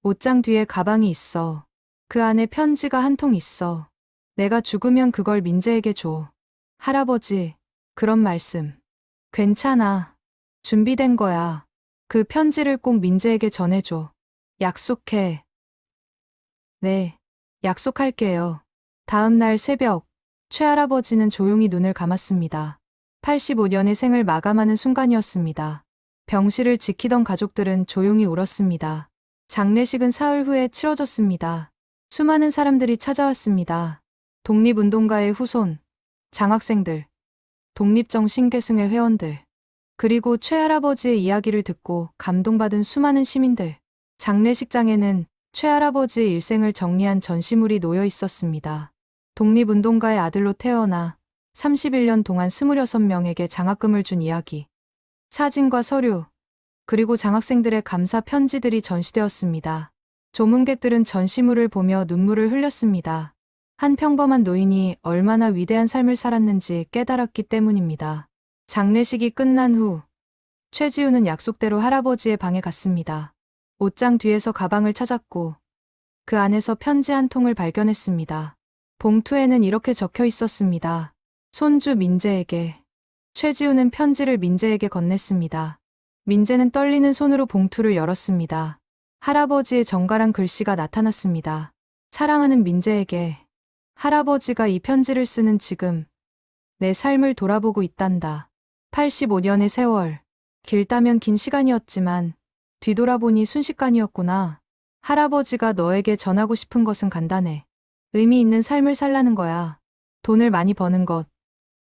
옷장 뒤에 가방이 있어. 그 안에 편지가 한 통 있어. 내가 죽으면 그걸 민재에게 줘. 할아버지, 그런 말씀. 괜찮아. 준비된 거야. 그 편지를 꼭 민재에게 전해줘. 약속해. 네, 약속할게요. 다음 날 새벽, 최할아버지는 조용히 눈을 감았습니다. 85년의 생을 마감하는 순간이었습니다. 병실을 지키던 가족들은 조용히 울었습니다. 장례식은 사흘 후에 치러졌습니다. 수많은 사람들이 찾아왔습니다. 독립운동가의 후손, 장학생들, 독립정신계승회 회원들, 그리고 최할아버지의 이야기를 듣고 감동받은 수많은 시민들. 장례식장에는 최할아버지의 일생을 정리한 전시물이 놓여 있었습니다. 독립운동가의 아들로 태어나 31년 동안 26명에게 장학금을 준 이야기. 사진과 서류, 그리고 장학생들의 감사 편지들이 전시되었습니다. 조문객들은 전시물을 보며 눈물을 흘렸습니다. 한 평범한 노인이 얼마나 위대한 삶을 살았는지 깨달았기 때문입니다. 장례식이 끝난 후 최지우는 약속대로 할아버지의 방에 갔습니다. 옷장 뒤에서 가방을 찾았고 그 안에서 편지 한 통을 발견했습니다. 봉투에는 이렇게 적혀 있었습니다. 손주 민재에게. 최지우는 편지를 민재에게 건넸습니다. 민재는 떨리는 손으로 봉투를 열었습니다. 할아버지의 정갈한 글씨가 나타났습니다. 사랑하는 민재에게. 할아버지가 이 편지를 쓰는 지금 내 삶을 돌아보고 있단다. 85년의 세월. 길다면 긴 시간이었지만 뒤돌아보니 순식간이었구나. 할아버지가 너에게 전하고 싶은 것은 간단해. 의미 있는 삶을 살라는 거야. 돈을 많이 버는 것,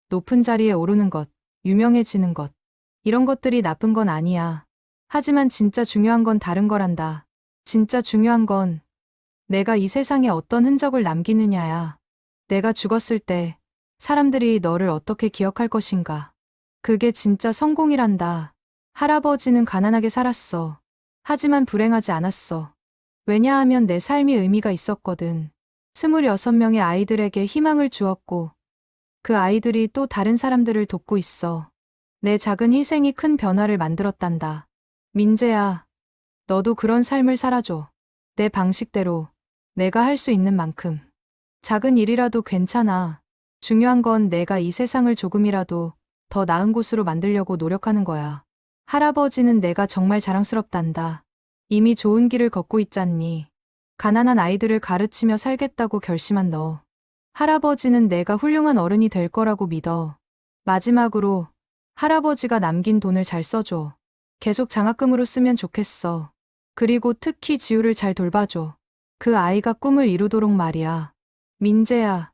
높은 자리에 오르는 것, 유명해지는 것. 이런 것들이 나쁜 건 아니야. 하지만 진짜 중요한 건 다른 거란다. 진짜 중요한 건 내가 이 세상에 어떤 흔적을 남기느냐야. 내가 죽었을 때 사람들이 너를 어떻게 기억할 것인가. 그게 진짜 성공이란다. 할아버지는 가난하게 살았어. 하지만 불행하지 않았어. 왜냐하면 내 삶이 의미가 있었거든. 26명의 아이들에게 희망을 주었고 그 아이들이 또 다른 사람들을 돕고 있어. 내 작은 희생이 큰 변화를 만들었단다. 민재야, 너도 그런 삶을 살아줘. 내 방식대로, 내가 할 수 있는 만큼. 작은 일이라도 괜찮아. 중요한 건 내가 이 세상을 조금이라도 더 나은 곳으로 만들려고 노력하는 거야. 할아버지는 내가 정말 자랑스럽단다. 이미 좋은 길을 걷고 있잖니. 가난한 아이들을 가르치며 살겠다고 결심한 너. 할아버지는 내가 훌륭한 어른이 될 거라고 믿어. 마지막으로 할아버지가 남긴 돈을 잘 써줘. 계속 장학금으로 쓰면 좋겠어. 그리고 특히 지우를 잘 돌봐줘. 그 아이가 꿈을 이루도록 말이야. 민재야,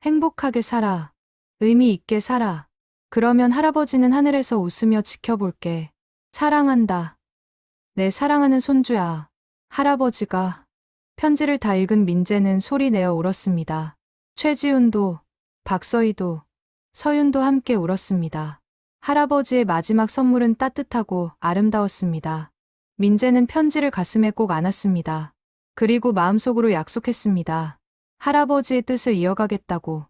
행복하게 살아. 의미 있게 살아. 그러면 할아버지는 하늘에서 웃으며 지켜볼게. 사랑한다. 내 사랑하는 손주야. 할아버지가 편지를 다 읽은 민재는 소리 내어 울었습니다. 최지훈도, 박서희도, 서윤도 함께 울었습니다. 할아버지의 마지막 선물은 따뜻하고 아름다웠습니다. 민재는 편지를 가슴에 꼭 안았습니다. 그리고 마음속으로 약속했습니다. 할아버지의 뜻을 이어가겠다고,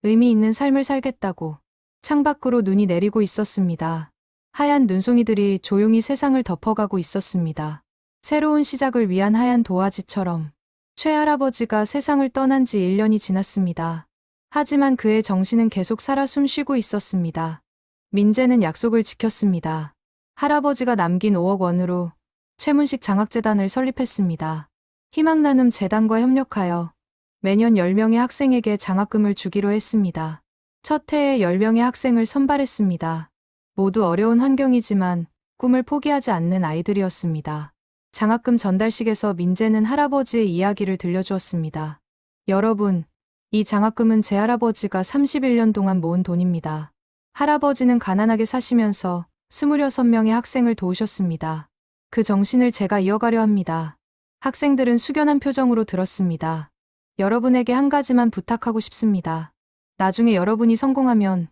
의미 있는 삶을 살겠다고. 창밖으로 눈이 내리고 있었습니다. 하얀 눈송이들이 조용히 세상을 덮어가고 있었습니다. 새로운 시작을 위한 하얀 도화지처럼. 최할아버지가 세상을 떠난 지 1년이 지났습니다. 하지만 그의 정신은 계속 살아 숨쉬고 있었습니다. 민재는 약속을 지켰습니다. 할아버지가 남긴 5억 원으로 최문식 장학재단을 설립했습니다. 희망나눔 재단과 협력하여 매년 10명의 학생에게 장학금을 주기로 했습니다. 첫 해에 10명의 학생을 선발했습니다. 모두 어려운 환경이지만 꿈을 포기하지 않는 아이들이었습니다. 장학금 전달식에서 민재는 할아버지의 이야기를 들려주었습니다. 여러분, 이 장학금은 제 할아버지가 31년 동안 모은 돈입니다. 할아버지는 가난하게 사시면서 26명의 학생을 도우셨습니다. 그 정신을 제가 이어가려 합니다. 학생들은 숙연한 표정으로 들었습니다. 여러분에게 한 가지만 부탁하고 싶습니다. 나중에 여러분이 성공하면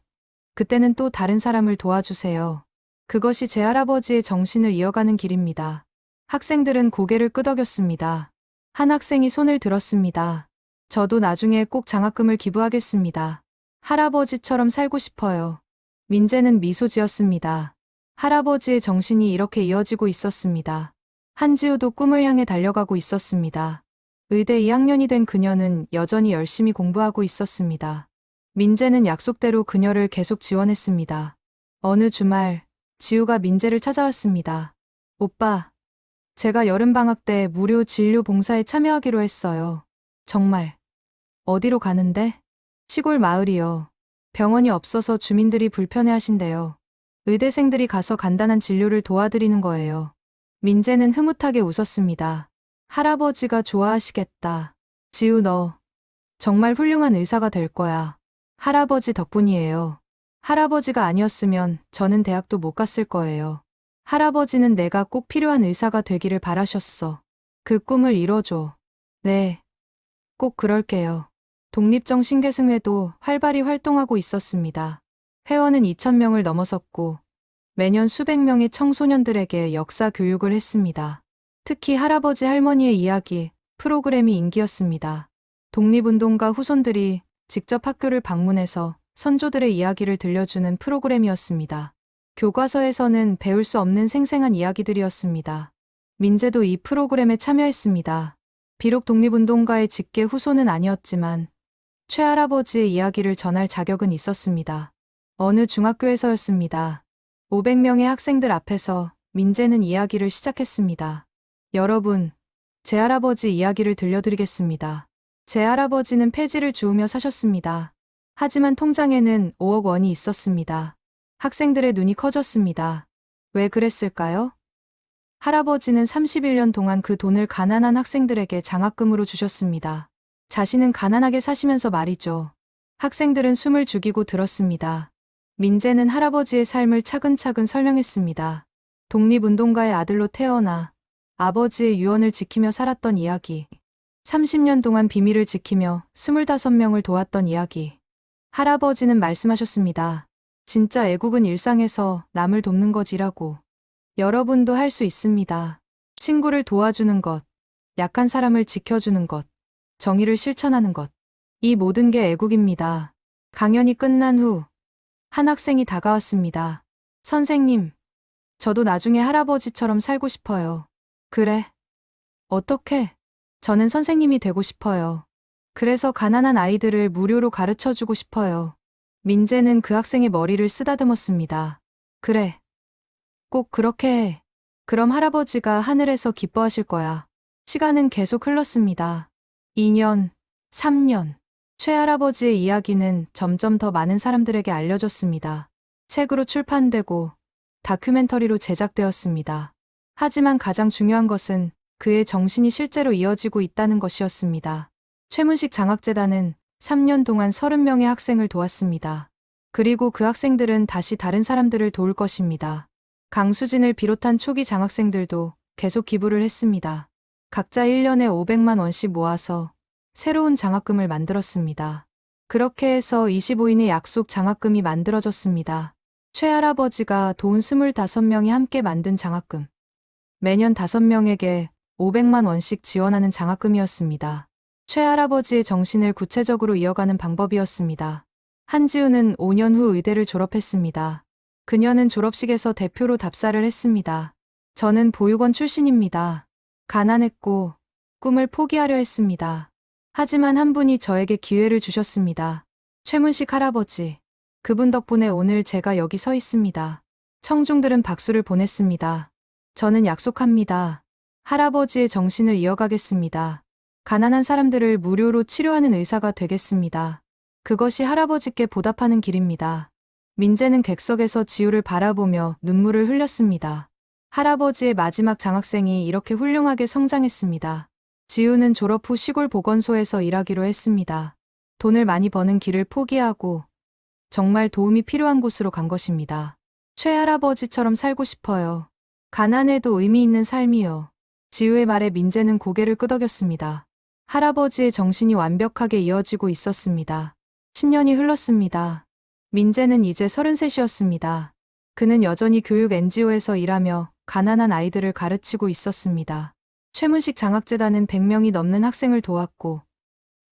그때는 또 다른 사람을 도와주세요. 그것이 제 할아버지의 정신을 이어가는 길입니다. 학생들은 고개를 끄덕였습니다. 한 학생이 손을 들었습니다. 저도 나중에 꼭 장학금을 기부하겠습니다. 할아버지처럼 살고 싶어요. 민재는 미소 지었습니다. 할아버지의 정신이 이렇게 이어지고 있었습니다. 한지우도 꿈을 향해 달려가고 있었습니다. 의대 2학년이 된 그녀는 여전히 열심히 공부하고 있었습니다. 민재는 약속대로 그녀를 계속 지원했습니다. 어느 주말, 지우가 민재를 찾아왔습니다. 오빠, 제가 여름방학 때 무료 진료 봉사에 참여하기로 했어요. 정말. 어디로 가는데? 시골 마을이요. 병원이 없어서 주민들이 불편해하신대요. 의대생들이 가서 간단한 진료를 도와드리는 거예요. 민재는 흐뭇하게 웃었습니다. 할아버지가 좋아하시겠다. 지우 너 정말 훌륭한 의사가 될 거야. 할아버지 덕분이에요. 할아버지가 아니었으면 저는 대학도 못 갔을 거예요. 할아버지는 내가 꼭 필요한 의사가 되기를 바라셨어. 그 꿈을 이뤄줘. 네, 꼭 그럴게요. 독립정신계승회도 활발히 활동하고 있었습니다. 회원은 2,000명을 넘어섰고 매년 수백 명의 청소년들에게 역사 교육을 했습니다. 특히 할아버지 할머니의 이야기 프로그램이 인기였습니다. 독립운동가 후손들이 직접 학교를 방문해서 선조들의 이야기를 들려주는 프로그램이었습니다. 교과서에서는 배울 수 없는 생생한 이야기들이었습니다. 민재도 이 프로그램에 참여했습니다. 비록 독립운동가의 직계 후손은 아니었지만 최할아버지의 이야기를 전할 자격은 있었습니다. 어느 중학교에서였습니다. 500명의 학생들 앞에서 민재는 이야기를 시작했습니다. 여러분, 제 할아버지 이야기를 들려드리겠습니다. 제 할아버지는 폐지를 주우며 사셨습니다. 하지만 통장에는 5억 원이 있었습니다. 학생들의 눈이 커졌습니다. 왜 그랬을까요? 할아버지는 31년 동안 그 돈을 가난한 학생들에게 장학금으로 주셨습니다. 자신은 가난하게 사시면서 말이죠. 학생들은 숨을 죽이고 들었습니다. 민재는 할아버지의 삶을 차근차근 설명했습니다. 독립운동가의 아들로 태어나 아버지의 유언을 지키며 살았던 이야기. 30년 동안 비밀을 지키며 25명을 도왔던 이야기. 할아버지는 말씀하셨습니다. 진짜 애국은 일상에서 남을 돕는 것이라고. 여러분도 할 수 있습니다. 친구를 도와주는 것, 약한 사람을 지켜주는 것, 정의를 실천하는 것. 이 모든 게 애국입니다. 강연이 끝난 후 한 학생이 다가왔습니다. 선생님, 저도 나중에 할아버지처럼 살고 싶어요. 그래? 어떻게? 저는 선생님이 되고 싶어요. 그래서 가난한 아이들을 무료로 가르쳐주고 싶어요. 민재는 그 학생의 머리를 쓰다듬었습니다. 그래. 꼭 그렇게 해. 그럼 할아버지가 하늘에서 기뻐하실 거야. 시간은 계속 흘렀습니다. 2년, 3년. 최할아버지의 이야기는 점점 더 많은 사람들에게 알려졌습니다. 책으로 출판되고 다큐멘터리로 제작되었습니다. 하지만 가장 중요한 것은 그의 정신이 실제로 이어지고 있다는 것이었습니다. 최문식 장학재단은 3년 동안 30명의 학생을 도왔습니다. 그리고 그 학생들은 다시 다른 사람들을 도울 것입니다. 강수진을 비롯한 초기 장학생들도 계속 기부를 했습니다. 각자 1년에 500만 원씩 모아서 새로운 장학금을 만들었습니다. 그렇게 해서 25인의 약속 장학금이 만들어졌습니다. 최할아버지가 도운 25명이 함께 만든 장학금. 매년 5명에게 500만 원씩 지원하는 장학금이었습니다. 최할아버지의 정신을 구체적으로 이어가는 방법이었습니다. 한지우는 5년 후 의대를 졸업했습니다. 그녀는 졸업식에서 대표로 답사를 했습니다. 저는 보육원 출신입니다. 가난했고 꿈을 포기하려 했습니다. 하지만 한 분이 저에게 기회를 주셨습니다. 최문식 할아버지. 그분 덕분에 오늘 제가 여기 서 있습니다. 청중들은 박수를 보냈습니다. 저는 약속합니다. 할아버지의 정신을 이어가겠습니다. 가난한 사람들을 무료로 치료하는 의사가 되겠습니다. 그것이 할아버지께 보답하는 길입니다. 민재는 객석에서 지우를 바라보며 눈물을 흘렸습니다. 할아버지의 마지막 장학생이 이렇게 훌륭하게 성장했습니다. 지우는 졸업 후 시골 보건소에서 일하기로 했습니다. 돈을 많이 버는 길을 포기하고 정말 도움이 필요한 곳으로 간 것입니다. 최할아버지처럼 살고 싶어요. 가난해도 의미 있는 삶이요. 지우의 말에 민재는 고개를 끄덕였습니다. 할아버지의 정신이 완벽하게 이어지고 있었습니다. 10년이 흘렀습니다. 민재는 이제 33이었습니다. 그는 여전히 교육 NGO에서 일하며 가난한 아이들을 가르치고 있었습니다. 최문식 장학재단은 100명이 넘는 학생을 도왔고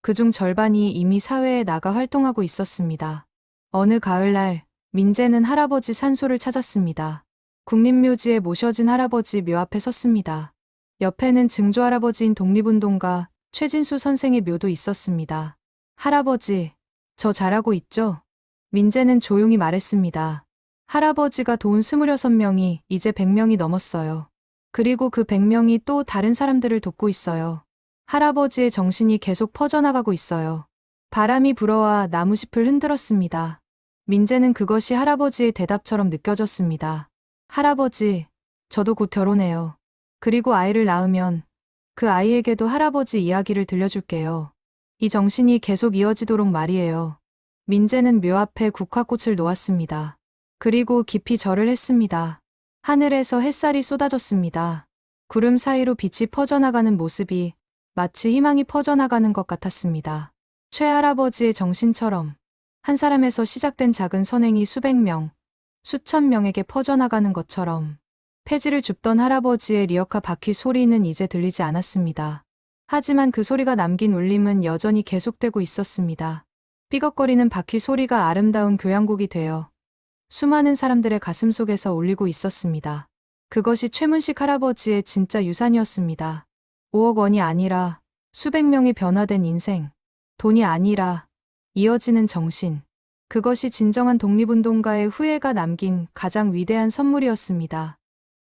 그중 절반이 이미 사회에 나가 활동하고 있었습니다. 어느 가을날 민재는 할아버지 산소를 찾았습니다. 국립묘지에 모셔진 할아버지 묘 앞에 섰습니다. 옆에는 증조할아버지인 독립운동가 최진수 선생의 묘도 있었습니다. 할아버지, 저 잘하고 있죠? 민재는 조용히 말했습니다. 할아버지가 도운 26명이 이제 100명이 넘었어요. 그리고 그 100명이 또 다른 사람들을 돕고 있어요. 할아버지의 정신이 계속 퍼져나가고 있어요. 바람이 불어와 나무숲을 흔들었습니다. 민재는 그것이 할아버지의 대답처럼 느껴졌습니다. 할아버지, 저도 곧 결혼해요. 그리고 아이를 낳으면 그 아이에게도 할아버지 이야기를 들려줄게요. 이 정신이 계속 이어지도록 말이에요. 민재는 묘 앞에 국화꽃을 놓았습니다. 그리고 깊이 절을 했습니다. 하늘에서 햇살이 쏟아졌습니다. 구름 사이로 빛이 퍼져나가는 모습이 마치 희망이 퍼져나가는 것 같았습니다. 최할아버지의 정신처럼 한 사람에서 시작된 작은 선행이 수백 명, 수천 명에게 퍼져나가는 것처럼 폐지를 줍던 할아버지의 리어카 바퀴 소리는 이제 들리지 않았습니다. 하지만 그 소리가 남긴 울림은 여전히 계속되고 있었습니다. 삐걱거리는 바퀴 소리가 아름다운 교향곡이 되어 수많은 사람들의 가슴 속에서 울리고 있었습니다. 그것이 최문식 할아버지의 진짜 유산이었습니다. 5억 원이 아니라 수백 명이 변화된 인생, 돈이 아니라 이어지는 정신. 그것이 진정한 독립운동가의 후예가 남긴 가장 위대한 선물이었습니다.